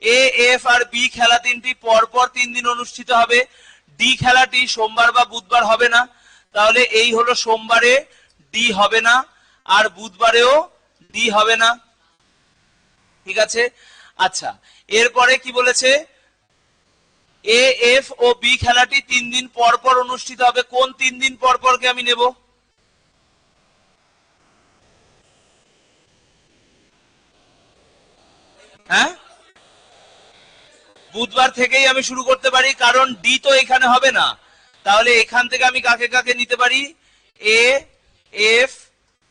এ, এফ আর বি খেলা তিনটি পরপর 3 দিন অনুষ্ঠিত হবে। ডি খেলাটি সোমবার বা বুধবার হবে না, তাহলে এই হলো সোমবারে ডি হবে না, আর বুধবারেও ডি হবে না। ঠিক আছে, আচ্ছা এরপরে কি বলেছে, এ, এফ ও বি খেলাটি 3 দিন পর পর অনুষ্ঠিত হবে। কোন 3 দিন পর পরকে আমি নেব? হ্যাঁ, বুধবার থেকেই আমি শুরু করতে পারি, কারণ ডি তো এখানে হবে না। তাহলে এখান থেকে আমি কাকে কাকে নিতে পারি, এ, এফ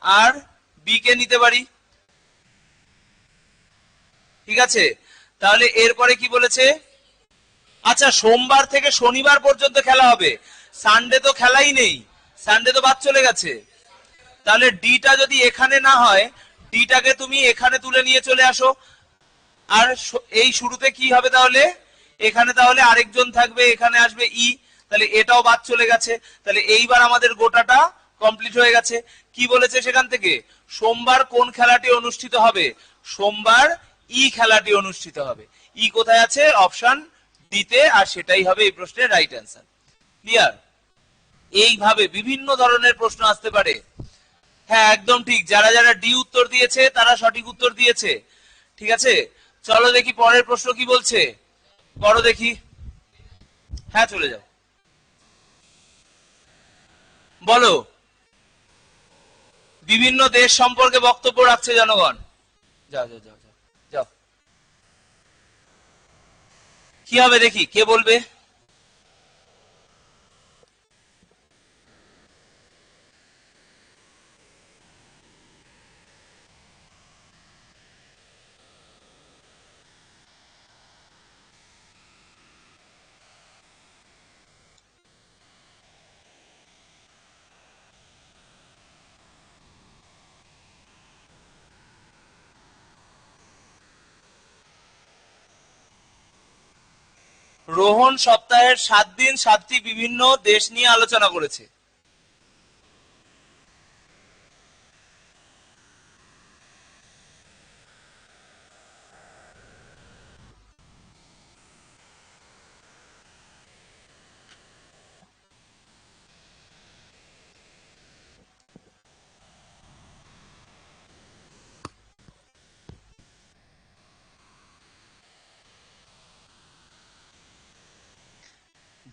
আর বি কে নিতে পারি। ঠিক আছে, তাহলে এরপরে কি বলেছে, আচ্ছা সোমবার থেকে শনিবার পর্যন্ত খেলা হবে, সানডে তো খেলাই নেই, সানডে তো বাদ চলে গেছে। তাহলে ডিটা যদি এখানে না হয়, ডিটাকে তুমি এখানে তুলে নিয়ে চলে আসো। আর এই শুরুতে কি হবে তাহলে, এখানে তাহলে আরেকজন থাকবে, এখানে আসবে ই, তাহলে এটাও বাদ চলে গেছে। তাহলে এইবার আমাদের গোটাটা কমপ্লিট হয়ে গেছে। কি বলেছে সেখান থেকে, সোমবার কোন খেলাটি অনুষ্ঠিত হবে, সোমবার ই খেলাটি অনুষ্ঠিত হবে। ই কোথায় আছে, অপশন ডিতে, আর সেটাই হবে এই প্রশ্নের রাইট অ্যান্সার। ক্লিয়ার? এইভাবে বিভিন্ন ধরনের প্রশ্ন আসতে পারে। হ্যাঁ একদম ঠিক, যারা যারা ডি উত্তর দিয়েছে তারা সঠিক উত্তর দিয়েছে। ঠিক আছে, চলো দেখি পরের প্রশ্ন কি বলছে, পড়ো দেখি। হ্যাঁ চলে যাও, বলো। বিভিন্ন দেশ সম্পর্কে বক্তব্য রাখছে জনগণ। যাও যাও যাও যাও যাও। কি হবে দেখি, কে বলবে। রোহন সপ্তাহের 7 দিন 7টি বিভিন্ন দেশ নিয়ে আলোচনা করেছে।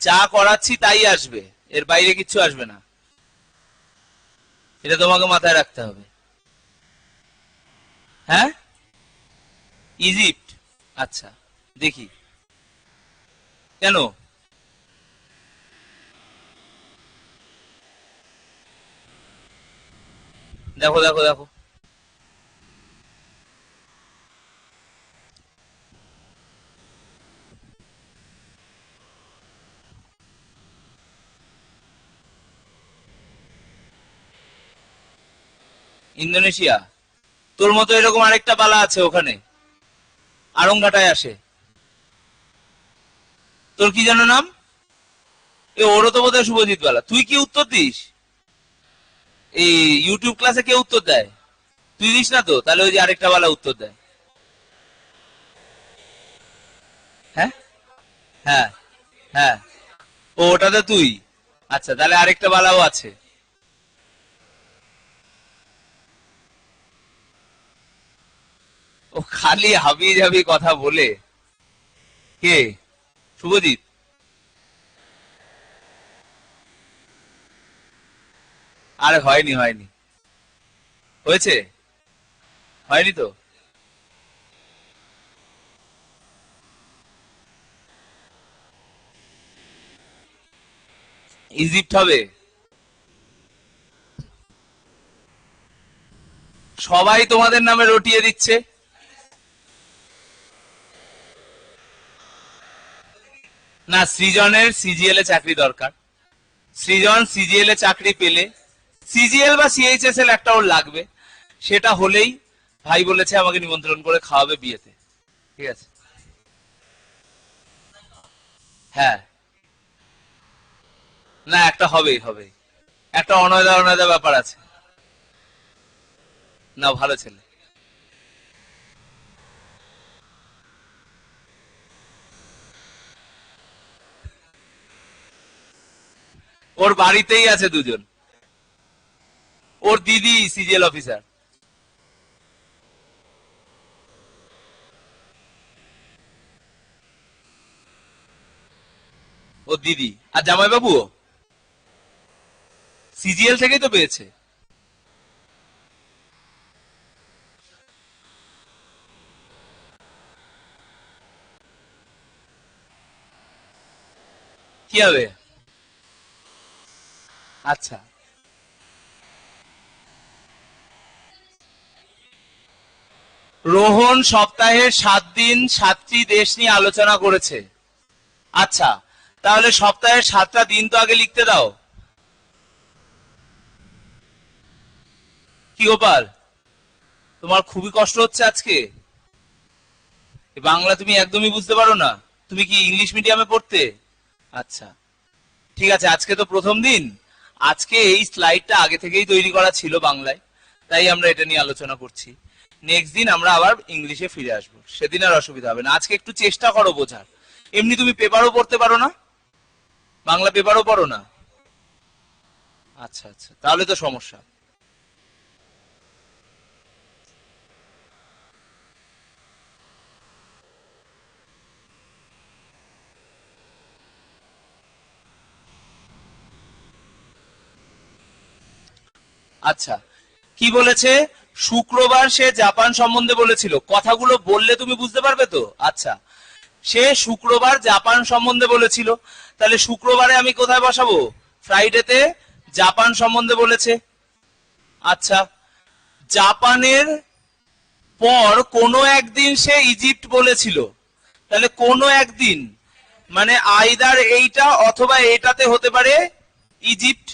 যা করাচ্ছি তাই আসবে, এর বাইরে কিচ্ছু আসবে না, এটা তোমাকে মাথায় রাখতে হবে। হ্যাঁ, ইজিপ্ট। আচ্ছা, দেখি কেন। দেখো দেখো দেখো, ইন্দোনেশিয়া। তোর মতো এরকম আরেকটা বালা আছে ওখানে, আরংঘাটায় আসে। তোর কি যেন নাম? এ ওরও তো বোধহয় শুভজিৎ বালা। তুই কি উত্তর দিস? এই ইউটিউব ক্লাসে কে উত্তর দেয়? তুই দিস না তো? তাহলে ওই যে আরেকটা বালা উত্তর দেয়। হ্যাঁ হ্যাঁ হ্যাঁ, ও ওটাতে তুই। আচ্ছা, তাহলে আরেকটা বালাও আছে। ও খালি হাবি জাবি কথা বলে। কে? শুভজিৎ? আরে হয়নি হয়নি, হয়েছে? হয়নি তো? ইজিপ্ট হবে। সবাই তোমাদের নামে রটিয়ে দিচ্ছে। না, সৃজনের সিজিএল এ চাকরি দরকার। সৃজন সিজিএল এ চাকরি পেলে, সিজিএল বা সিএইচএসএল একটা ওর লাগবে, সেটা হলেই ভাই বলেছে আমাকে নিমন্ত্রণ করে খাওয়াবে বিয়েতে। ঠিক আছে? হ্যাঁ, না একটা হবেই হবে, একটা অনয়দা অনয়দা ব্যাপার আছে। না, ভালো ছেলে। ওর বাড়িতেই আছে দুজন। ওর দিদি সিজিএল অফিসার। ওর দিদি আর জামাইবাবুও সিজিএল থেকেই তো পেয়েছে। কি হবে? আচ্ছা, রোহন সপ্তাহে 7 দিন 7টি দেশ নিয়ে আলোচনা করেছে। আচ্ছা, তাহলে সপ্তাহের 7টা দিন তো আগে লিখতে দাও। কি গোপাল, তোমার খুবই কষ্ট হচ্ছে আজকে? বাংলা তুমি একদমই বুঝতে পারো না? তুমি কি ইংলিশ মিডিয়ামে পড়তে? আচ্ছা, ঠিক আছে, আজকে তো প্রথম দিন। আজকে এই স্লাইডটা আগে থেকেই তৈরি করা ছিল বাংলায়, তাই আমরা এটা নিয়ে আলোচনা করছি। নেক্সট দিন আমরা আবার ইংলিশে ফিরে আসবো, সেদিন আর অসুবিধা হবে না। আজকে একটু চেষ্টা করো বোঝার। এমনি তুমি পেপারও পড়তে পারো না? বাংলা পেপারও পড়ো না? আচ্ছা আচ্ছা, তাহলে তো সমস্যা। আচ্ছা, কি বলেছে? শুক্রবার সে জাপান সম্বন্ধে বলেছিল। কথাগুলো বললে তুমি বুঝতে পারবে তো? আচ্ছা, সে শুক্রবার জাপান সম্বন্ধে বলেছিল, তাহলে শুক্রবারে আমি কোথায় বসাবো? ফ্রাইডেতে জাপান সম্বন্ধে বলেছে। আচ্ছা, জাপানের পর কোনো একদিন সে ইজিপ্ট বলেছিল, তাহলে কোনো একদিন মানে আইদার এইটা অথবা এটাতে হতে পারে ইজিপ্ট।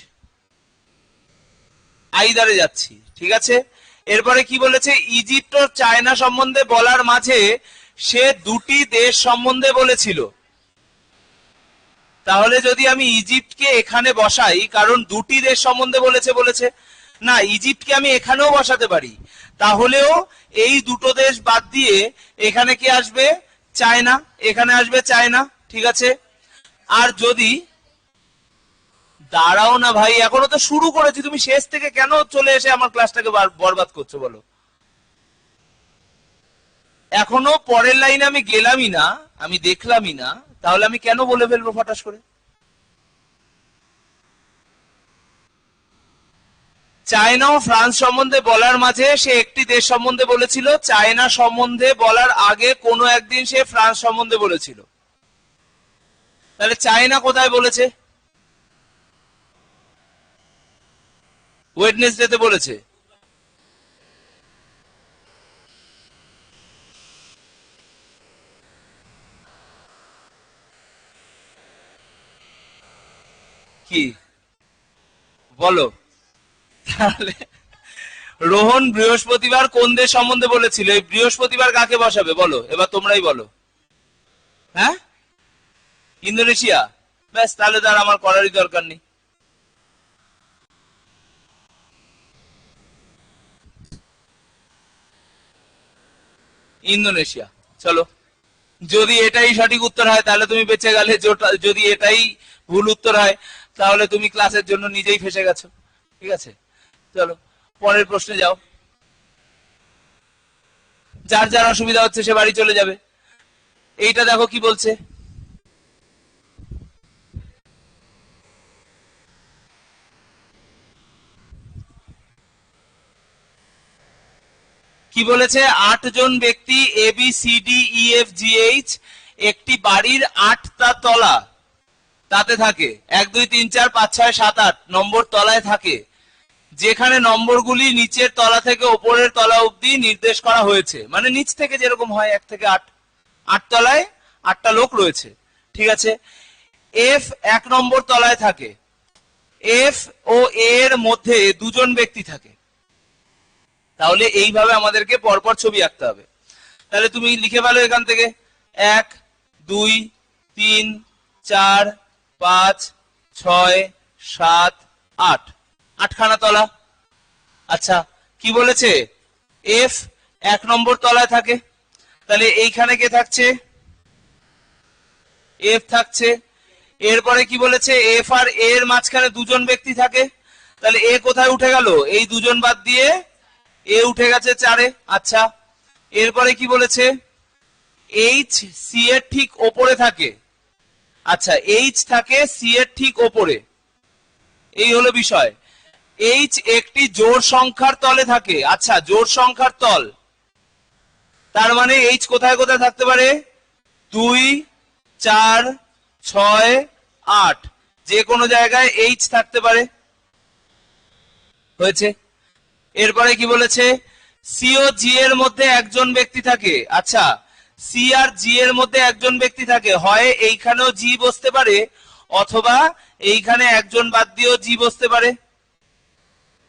আইদারে যাচ্ছি, ঠিক আছে। এরপরে কি বলেছে? ইজিপ্ট ও চায়না সম্বন্ধে বলার মাঝে সে দুটি দেশ সম্বন্ধে বলেছিল। তাহলে যদি আমি ইজিপ্টকে এখানে বসাই, কারণ দুটি দেশ সম্বন্ধে বলেছে না, ইজিপ্টকে আমি এখানেও বসাতে পারি, তাহলেও এই দুটো দেশ বাদ দিয়ে এখানে কি আসবে? চায়না, এখানে আসবে চায়না, ঠিক আছে। আর যদি, দাঁড়াও না ভাই, এখনো তো শুরু করেছি, তুমি শেষ থেকে কেন চলে এসে আমার ক্লাসটাকে বরবাদ করছো বলো? এখনো পরের লাইনে আমি গেলামই না, আমি দেখলামই না, তাহলে আমি কেন বলে ফেলবো ফটাস করে? চায়না ও ফ্রান্স সম্বন্ধে বলার মাঝে সে একটি দেশ সম্বন্ধে বলেছিল, চায়না সম্বন্ধে বলার আগে কোনো একদিন সে ফ্রান্স সম্বন্ধে বলেছিল। তাহলে চায়না কোথায় বলেছে? ওয়েডনেসডেতে বলেছে। কি বলো? তাহলে রোহন বৃহস্পতিবার কোন দেশ সম্বন্ধে বলেছিল? এই বৃহস্পতিবার কাকে বসাবে বলো, এবার তোমরাই বলো। হ্যাঁ, ইন্দোনেশিয়া। ব্যাস, তাহলে তার আমার করারই দরকার নেই। ইন্দোনেশিয়া। চলো, যদি এটাই সঠিক উত্তর হয় তাহলে তুমি বেঁচে গেলে, যদি এটাই ভুল উত্তর হয় তাহলে তুমি ক্লাসের জন্য নিজেই ফেসে গেছো। ঠিক আছে, চলো পরের প্রশ্নে যাও। যার যার অসুবিধা হচ্ছে সে বাড়ি চলে যাবে। এইটা দেখো কি বলছে। কি বলেছে? 8 জন ব্যক্তি A B C D E F G H একটি বাড়ির 8টা তলা তাতে থাকে, 1 2 3 4 5 6 7 8 নম্বর তলায় থাকে, যেখানে নম্বরগুলি নিচের তলা থেকে উপরের তলা অবধি নির্দেশ করা হয়েছে। মানে নিচ থেকে যেরকম হয় 1 থেকে 8, 8 তলায় 8টা লোক রয়েছে, ঠিক আছে। এফ 1 নম্বর তলায় থাকে, এফ ও এ এর মধ্যে 2 জন ব্যক্তি থাকে। তাহলে এইভাবে আমাদেরকে পরপর ছবি আঁকতে হবে। তাহলে তুমি লিখে ফেলো এখান থেকে 1 2 3 4 5 6 7 8, 8খানা তলা। আচ্ছা, কি বলেছে? এফ 1 নম্বর তলায় থাকে, তাহলে এইখানে কে থাকছে? এফ থাকছে। এরপরে কি বলেছে? এফ আর এ এর মাঝখানে 2 জন ব্যক্তি থাকে, তাহলে এ কোথায় উঠে গেল? এই 2 জন বাদ দিয়ে এ উঠে গেছে 4-এ। আচ্ছা, এরপরে কি বলেছে? এইচ সি এর ঠিক ওপরে থাকে। আচ্ছা, এইচ থাকে সি এর ঠিক ওপরে, এই হলো বিষয়। এইচ একটি জোড় সংখ্যার তলে থাকে। আচ্ছা, জোড় সংখ্যার তল, তার মানে এইচ কোথায় কোথায় থাকতে পারে? 2 4 6 8, যে কোনো জায়গায় এইচ থাকতে পারে। হয়েছে। এরপরে কি বলেছে? সি ও জি এর মধ্যে 1 জন ব্যক্তি থাকে। আচ্ছা, সি আর জি এর মধ্যে 1 জন ব্যক্তি থাকে, হয় এইখানেও জি বসতে পারে অথবা এইখানে 1 জন বাদ দিয়েও জি বসতে পারে।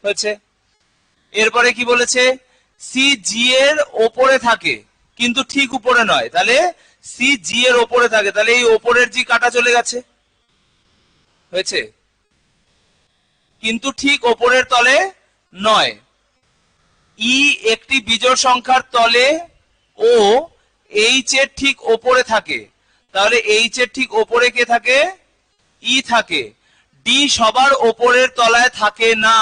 হয়েছে। এরপরে কি বলেছে? সি জি এর ওপরে থাকে কিন্তু ঠিক উপরে নয়, তাহলে সি জি এর ওপরে থাকে, তাহলে এই ওপরের জি কাটা চলে গেছে। হয়েছে, কিন্তু ঠিক ওপরের তলে নয়। ই একটি বিজোড় সংখ্যার তলে ও এইচ এর ঠিক ওপরে থাকে, তাহলে এইচ এর ঠিক ওপরে কে থাকে? ই থাকে। ডি সবার ওপরের তলায় থাকে না,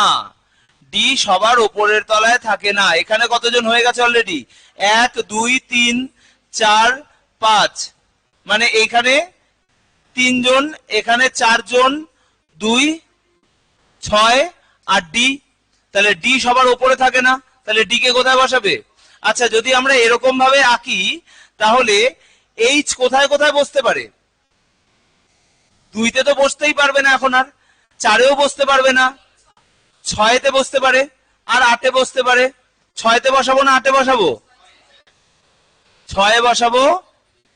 ডি সবার ওপরের তলায় থাকে না। এখানে কতজন হয়ে গেছে অলরেডি? 1 2 3 4 5, মানে এখানে 3 জন, এখানে 4 জন, 2 6 আর ডি, তাহলে ডি সবার উপরে থাকে না, তাহলে ডি কে কোথায় বসাবে? আচ্ছা, যদি আমরা এরকম ভাবে আঁকি তাহলে এইচ কোথায় কোথায় বসতে পারে? 2-তে তো বসতেই পারবে না এখন, আর 4-এও বসতে পারবে না, 6-তে বসতে পারে আর 8-এ বসতে পারে। 6-তে বসাবো না 8-এ বসাবো? 6-এ বসাবো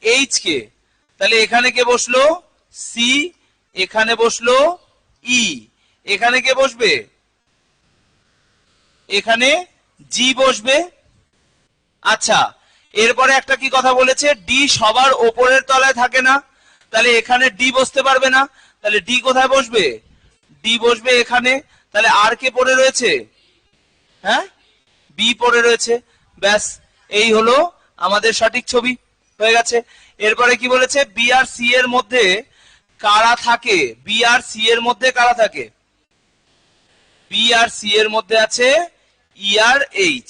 এইচ কে, তাহলে এখানে কে বসলো? সি, এখানে বসলো ই, এখানে কে বসবে? এখানে জি বসবে। আচ্ছা, এরপরে একটা কি কথা বলেছে? ডি সবার ওপরের তলায় থাকে না, তাহলে এখানে ডি বসতে পারবে না, তাহলে ডি কোথায় বসবে? ডি বসবে এখানে। তাহলে আর কে পড়ে রয়েছে? হ্যাঁ, বি পড়ে রয়েছে। ব্যাস, এই হলো আমাদের সঠিক ছবি, হয়ে গেছে। এরপরে কি বলেছে? বি আর সি এর মধ্যে কারা থাকে? বি আর সি এর মধ্যে কারা থাকে? বি আর সি এর মধ্যে আছে ই আর এইচ।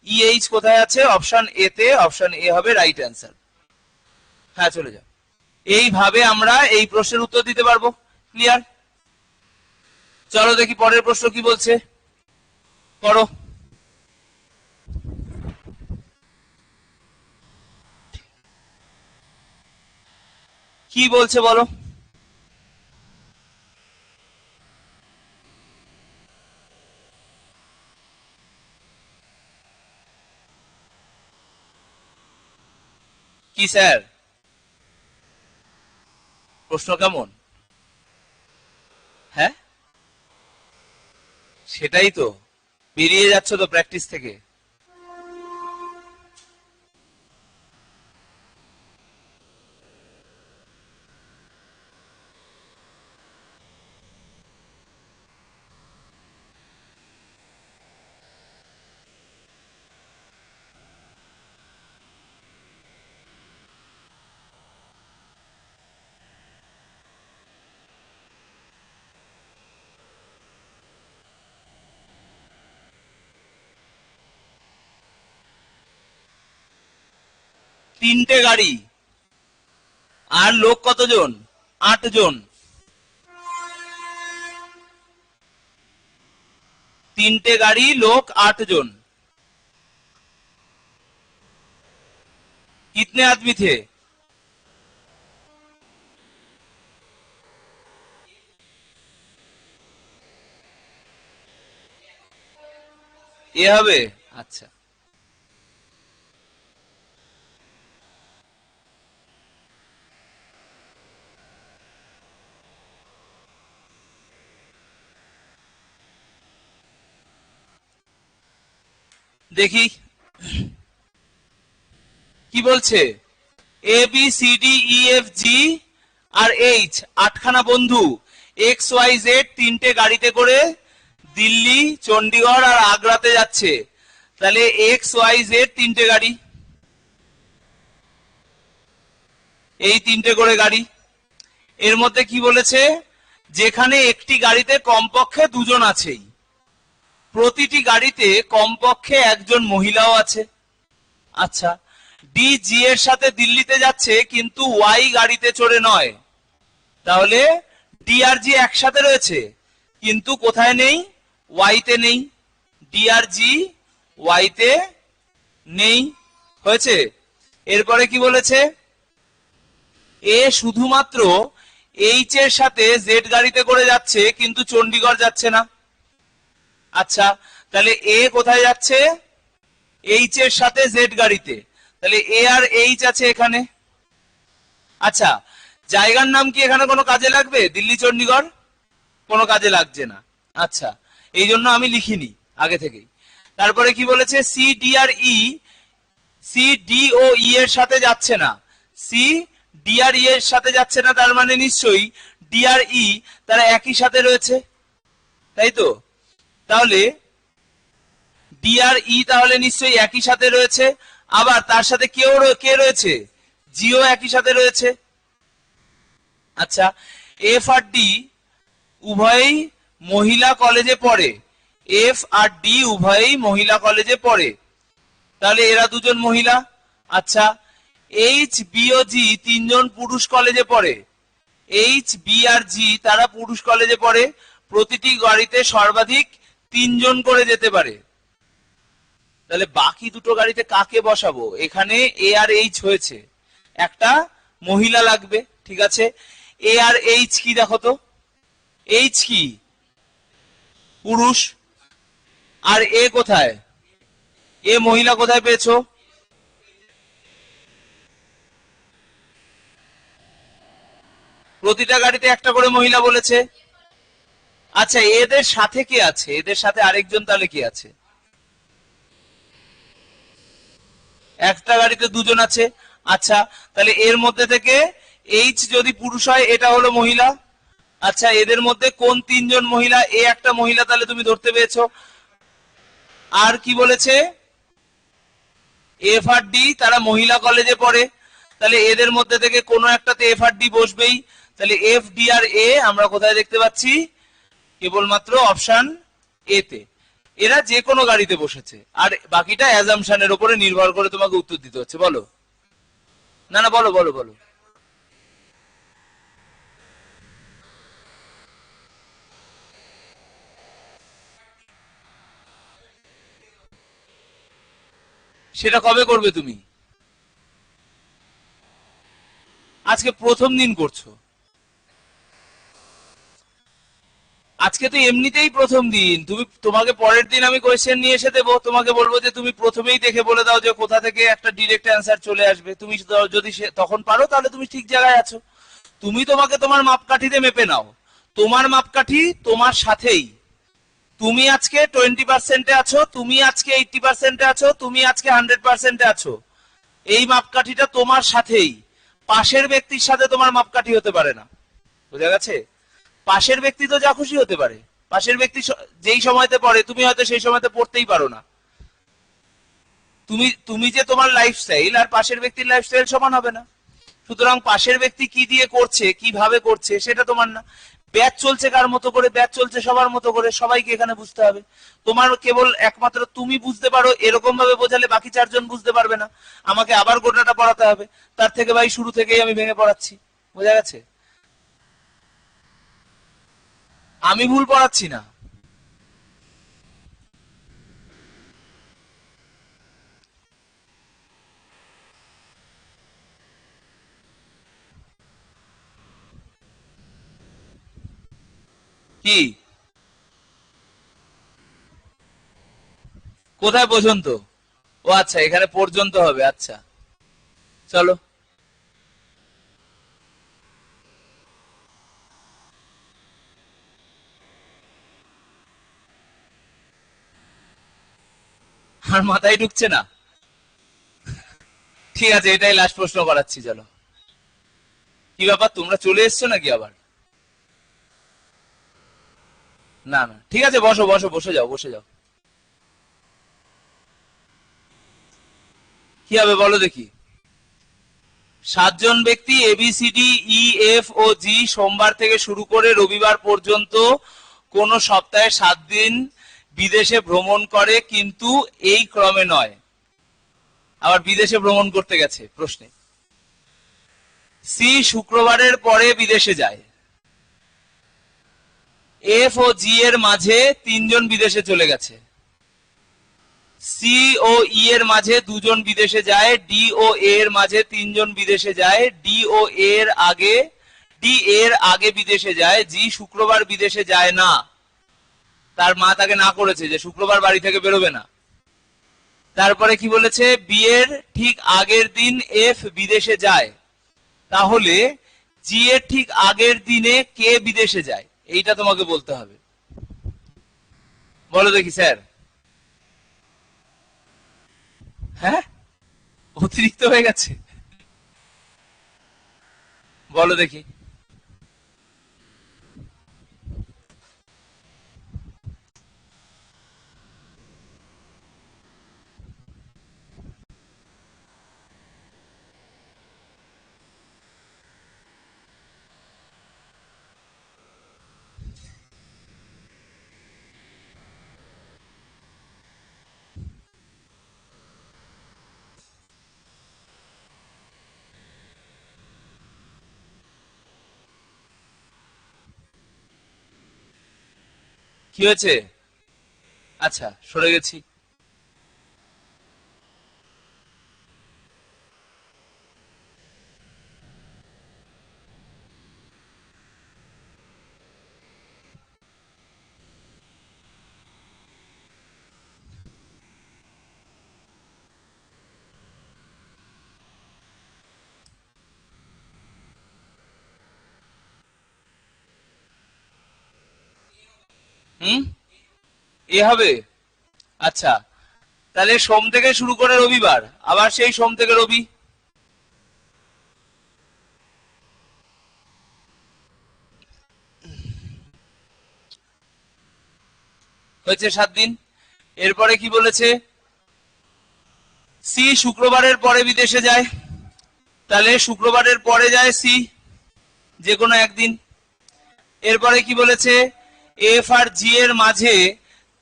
ই এইচ কোথায় আছে? অপশন এ তে। অপশন এ হবে রাইট অ্যান্সার। হ্যাঁ, চলে যাও। এইভাবে আমরা এই প্রশ্নের উত্তর দিতে পারবো। ক্লিয়ার? চলো দেখি পরের প্রশ্ন কি বলছে, পড়ো। কি বলছে বলো। কি স্যার, প্রশ্ন কেমন? হ্যাঁ, সেটাই তো, বেরিয়ে যাচ্ছ তো প্র্যাকটিস থেকে। তিনটে গাড়ি, আর লোক কতজন? 8 জন। তিনটে গাড়ি, लोग 8 জন। कितने आदमी थे? এ হবে। আচ্ছা, দেখি কি বলছে। A B C D E F G আর এইচ, 8খানা বন্ধু এক্স ওয়াই জেড তিনটে গাড়িতে করে দিল্লি, চণ্ডীগড় আর আগ্রাতে যাচ্ছে। তাহলে এক্স ওয়াই জেড তিনটে গাড়ি, এই তিনটে করে গাড়ি। এর মধ্যে কি বলেছে? যেখানে একটি গাড়িতে কমপক্ষে 2 জন আছেই, প্রতিটি গাড়িতে কমপক্ষে একজন মহিলাও আছে। আচ্ছা, ডি জি এর সাথে দিল্লিতে যাচ্ছে কিন্তু ওয়াই গাড়িতে চড়ে নয়। তাহলে ডি আর জি একসাথে রয়েছে কিন্তু কোথায় নেই? ওয়াই তে নেই। ডি আর জি ওয়াই তে নেই। হয়েছে? এরপরে কি বলেছে? এ শুধুমাত্র এইচ এর সাথে জেড গাড়িতে করে যাচ্ছে কিন্তু চণ্ডীগড় যাচ্ছে না। আচ্ছা, তাহলে এ কোথায় যাচ্ছে? এইচ এর সাথে জেড গাড়িতে। তাহলে এ আর এইচ আছে এখানে। আচ্ছা, জায়গার নাম কি এখানে কোনো কাজে লাগবে? দিল্লি চণ্ডীগড় কোনো কাজে লাগছে না। আচ্ছা, এই জন্য আমি লিখিনি আগে থেকেই। তারপরে কি বলেছে? সি ডি আর ই, সি ডি ও ই এর সাথে যাচ্ছে না। সি ডি আর ই এর সাথে যাচ্ছে না, তার মানে নিশ্চয়ই ডি আর ই তারা একই সাথে রয়েছে, তাই তো? তাহলে ডি আর ই তাহলে নিশ্চয়ই একই সাথে রয়েছে। আবার তার সাথে কে রয়েছে? জিও একই সাথে রয়েছে। আচ্ছা, এফ আর ডি উভয়ই মহিলা কলেজে পড়ে। এফ আর ডি উভয়ই মহিলা কলেজে পড়ে, তাহলে এরা দুজন মহিলা। আচ্ছা, এইচ বি ও জি 3 জন পুরুষ কলেজে পড়ে। এইচ বি আর জি তারা পুরুষ কলেজে পড়ে। প্রতিটি গাড়িতে সর্বাধিক 3 জন করে যেতে পারে। তাহলে বাকি দুটো গাড়িতে কাকে বসাবো? এখানে এ আর এইচ হয়েছে, একটা মহিলা লাগবে। ঠিক আছে, এ আর এইচ কি দেখো তো? এইচ কি? পুরুষ। আর এ কোথায়? এ মহিলা কোথায় পেয়েছো? প্রতিটা গাড়িতে একটা করে মহিলা বলেছে। আচ্ছা, এদের সাথে কে আছে? এদের সাথে আরেকজন তাহলে কে আছে? একটা গাড়িতে 2 জন আছে। আচ্ছা, তাহলে এর মধ্যে থেকে এইচ যদি পুরুষ হয় এটা হলো মহিলা। আচ্ছা, এদের মধ্যে কোন তিনজন মহিলা? এ একটা মহিলা, তাহলে তুমি ধরতে পেরেছো। আর কি বলেছে? এফ আর ডি, তারা মহিলা কলেজে পড়ে, তাহলে এদের মধ্যে থেকে কোনো একটাতে এফ আর ডি বসবেই। তাহলে এফ ডি আর এ আমরা কোথায় দেখতে পাচ্ছি? কেবলমাত্র অপশন এ তে। এরা যে কোনো গাড়িতে বসেছে, আর বাকিটা অ্যাজাম্পশনের উপরে নির্ভর করে তোমাকে উত্তর দিতে হচ্ছে। বলো। না না, বলো বলো বলো। সেটা কবে করবে তুমি? আজকে প্রথম দিন করছো। আজকে তো এমনিতেই প্রথম দিন, তোমাকে পরের দিন আমি কোয়েশ্চেন নিয়ে এসে দেবো, তোমাকে বলবো যে তুমি প্রথমেই দেখে বলে দাও যে কোথা থেকে একটা ডিরেক্ট অ্যান্সার চলে আসবে। তুমি যদি তখন পারো তাহলে তুমি ঠিক জায়গায় আছো। তুমি তোমাকে তোমার মাপকাঠিতে মেপে নাও, তোমার মাপকাঠি তোমার সাথেই। তুমি আজকে 20%-এ আছো, তুমি আজকে 80%-এ আছো, তুমি আজকে 100%-এ আছো। এই মাপকাঠিটা তোমার সাথেই, পাশের ব্যক্তির সাথে তোমার মাপকাঠি হতে পারে না। বুঝা গেছে? পাশের ব্যক্তি তো যা খুশি হতে পারে। পাশের ব্যক্তি যেই সময়তে পড়ে, তুমি হয়তো সেই সময়তে পড়তেই পারো না। তুমি যে তোমার লাইফস্টাইল আর পাশের ব্যক্তির লাইফস্টাইল সমান হবে না। সুতরাং পাশের ব্যক্তি কি দিয়ে করছে, কিভাবে করছে, সেটা তোমার না। ব্যাচ চলছে কার মতো করে? ব্যাচ চলছে সবার মতো করে, সবাইকে এখানে বুঝতে হবে। তোমার কেবল একমাত্র তুমি বুঝতে পারো এরকম ভাবে বোঝালে বাকি চারজন বুঝতে পারবে না, আমাকে আবার গোটাটা পড়াতে হবে। তার থেকে ভাই শুরু থেকেই আমি ভেঙে পড়াচ্ছি। বোঝা গেছে? আমি ভুল পড়াচ্ছি না। কি? কোথায় পর্যন্ত? ও আচ্ছা, এখানে পর্যন্ত হবে। আচ্ছা, চলো। আর মাথায় ঢুকছে না। ঠিক আছে, এটাই লাস্ট প্রশ্ন করাচ্ছি, চলো। কি ব্যাপার, তোমরা চলে এসছো নাকি আবার? না না, ঠিক আছে, বসো বসো, বসে যাও, বসে যাও। কি হবে বলো দেখি? 7জন ব্যক্তি A B C D E F ও জি সোমবার থেকে শুরু করে রবিবার পর্যন্ত কোন সপ্তাহে 7 দিন বিদেশে ভ্রমণ করে, কিন্তু এই ক্রমে নয়। আবার বিদেশে ভ্রমণ করতে গেছে প্রশ্নে। সি শুক্রবারের পরে বিদেশে যায়। এফ ও জি এর মাঝে 3জন বিদেশে চলে গেছে। সি ও ই এর মাঝে 2জন বিদেশে যায়। ডি ও এ এর মাঝে 3জন বিদেশে যায়। ডি ও এর আগে বিদেশে যায়। জি শুক্রবার বিদেশে যায় না। তার মা তাকে না করেছে যে শুক্রবার বাড়ি থেকে বেরোবে না। তারপরে কি বলেছে? বি এর ঠিক আগের দিন এফ বিদেশে যায়। তাহলে জি এর ঠিক আগের দিনে কে বিদেশে যায়, এইটা তোমাকে বলতে হবে। বলো দেখি স্যার। হ্যাঁ, অতিরিক্ত হয়ে গেছে? বলো দেখি। কি হয়েছে? আচ্ছা, সরে গেছি। হুম, এ হবে। আচ্ছা, তাহলে সোম থেকে শুরু করে রবিবার, আবার সেই সোম থেকে রবি। হয়েছে 7 দিন। এরপরে কি বলেছে, সি শুক্রবারের পরে বিদেশে যায়, তাহলে শুক্রবারের পরে যায় সি, যে কোনো একদিন। এরপরে কি বলেছে, এফ আর জি এর মাঝে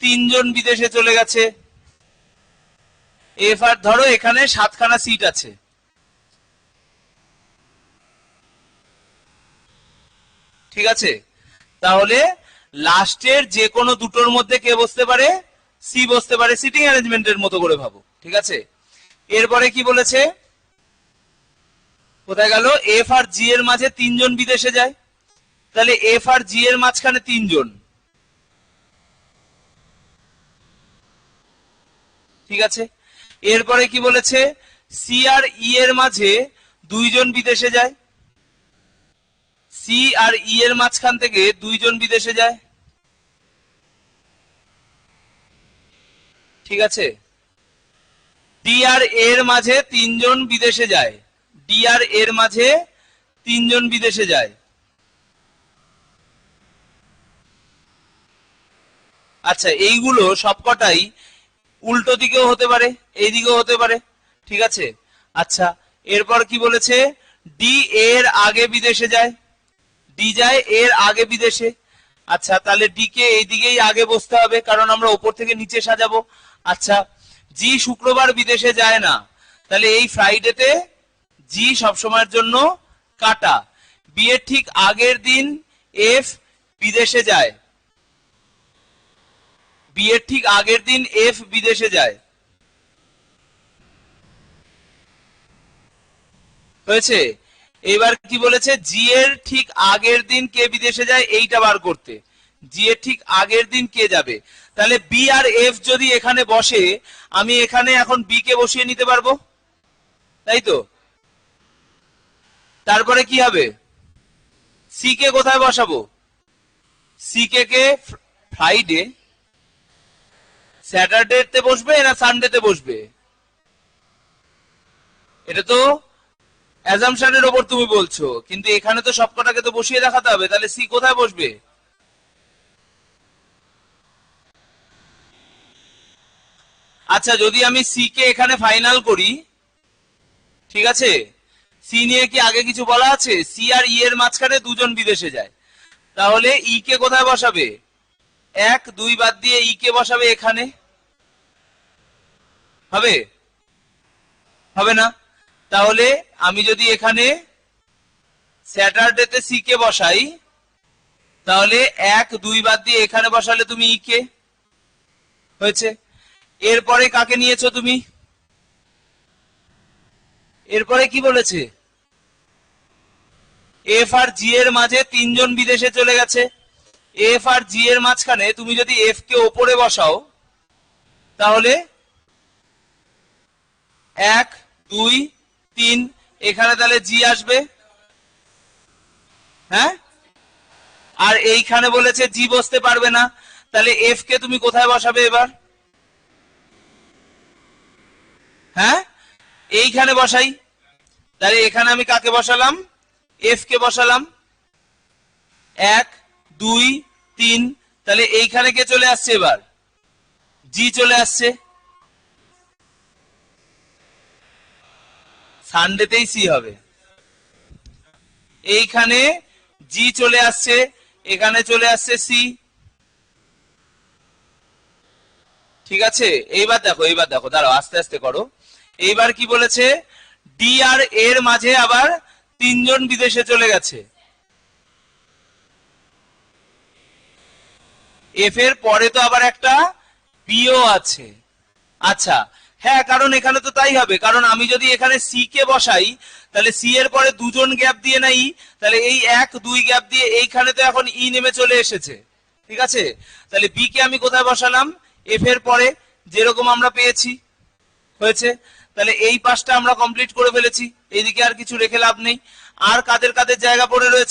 3 জন বিদেশে চলে গেছে। এফ আর ধরো এখানে 7খানা সিট আছে, ঠিক আছে, তাহলে লাস্টের যে কোনো দুটোর মধ্যে কে বসতে পারে, সি বসতে পারে, সিটিং অ্যারেঞ্জমেন্টের মতো করে ভাবো, ঠিক আছে। এরপরে কি বলেছে, কোথায় গেল, এফ আর জি এর মাঝে 3 জন বিদেশে যায়, তাহলে এফ আর জি এর মাঝখানে 3 জন, ঠিক আছে। এরপরে কি বলেছে, সি আর ই এর মাঝে 2 জন বিদেশে যায়, সি আর ই এর মাঝখান থেকে 2 জন বিদেশে যায়, ঠিক আছে। ডি আর এর মাঝে 3 জন বিদেশে যায়, ডি আর এর মাঝে 3 জন বিদেশে যায়। আচ্ছা, এইগুলো সবকটাই উল্টো দিকেও হতে পারে, এই দিকেও হতে পারে, ঠিক আছে। আচ্ছা, এরপর কি বলেছে, ডি এর আগে বিদেশে যায়, ডি যায় এর আগে বিদেশে। আচ্ছা, তাহলে ডি কে এই দিকেই আগে বসতে হবে, কারণ আমরা উপর থেকে নিচে সাজাবো। আচ্ছা, জি শুক্রবার বিদেশে যায় না, তাহলে এই ফ্রাইডেতে জি সবসময়ের জন্য কাটা। বি এর ঠিক আগের দিন এফ বিদেশে যায়, বি এর ঠিক আগের দিন এফ বিদেশে যায়, হয়েছে। এবার কি বলেছে, জি এর ঠিক আগের দিন কে বিদেশে যায় এইটা বার করতে, জি এর ঠিক আগের দিন কে যাবে। তাহলে বি আর এফ যদি এখানে বসে, আমি এখানে এখন বি কে বসিয়ে নিতে পারবো, তাই তো। তারপরে কি হবে, সি কে কোথায় বসাবো, সি কে ফ্রাইডে, স্যাটারডেতে বসবে না সানডেতে বসবে, এটা তো অ্যাজাম্পশনের উপর তুমি বলছো, কিন্তু এখানে তো সবকটাকে তো বসিয়ে দেখাতে হবে, তাহলে সি কোথায় বসবে, আচ্ছা যদি আমি সি কে এখানে ফাইনাল করি, ঠিক আছে, সি নিয়ে কি আগে কিছু বলা আছে, সি আর ই এর মাঝখানে 2 জন বিদেশে যায়, তাহলে ই কে কোথায় বসাবে, 1 2 বাদ দিয়ে ই কে বসাবে এখানে, হবে, হবে না। তাহলে আমি যদি এখানে স্যাটারডেতে সি কে বসাই, তাহলে 1 2 বাদ দিয়ে এখানে বসালে তুমি ই কে, হয়েছে। এরপরে কাকে নিয়েছো তুমি, এরপরে কি বলেছে, এফ আর জি এর মাঝে 3 জন বিদেশে চলে গেছে, এফ আর জি এর মাঝখানে তুমি যদি এফ কে ওপরে বসাও, তাহলে 1 2 3 এখানে তাহলে জি আসবে, হ্যাঁ, আর এইখানে বলেছে জি বসতে পারবে না, তাহলে এফ কে তুমি কোথায় বসাবে এবার, হ্যাঁ, এইখানে বসাই, তাহলে এখানে আমি কাকে বসালাম, এফ কে বসালাম, 1 2 3, তাহলে এইখানে কে চলে আসছে, এবার জি চলে আসছে, সানডেতেই সি হবে, এইখানে জি চলে আসছে, এখানে চলে আসছে সি, ঠিক আছে। এইবার দেখো দাঁড়াও, আস্তে আস্তে করো। এইবার কি বলেছে, ডি আর এর মাঝে আবার 3 জন বিদেশে চলে গেছে, এফ এর পরে তো আবার একটা বিও আছে। আচ্ছা, হ্যাঁ, কারণ এখানে তো তাই হবে, কারণ আমি যদি এখানে সি কে বসাই, তাহলে সি এর পরে 2 জন গ্যাপ দিয়ে নাই, তাহলে এই 1 2 গ্যাপ দিয়ে এইখানে তো এখন ই নেমে চলে এসেছে, ঠিক আছে। তাহলে বি কে আমি কোথায় বসালাম, এফ এর পরে, যেরকম আমরা পেয়েছি, হয়েছে। তাহলে এই পাঁচটা আমরা কমপ্লিট করে ফেলেছি, এইদিকে আর কিছু রেখে লাভ নেই। আর কাদের কাদের জায়গা পড়ে রয়েছে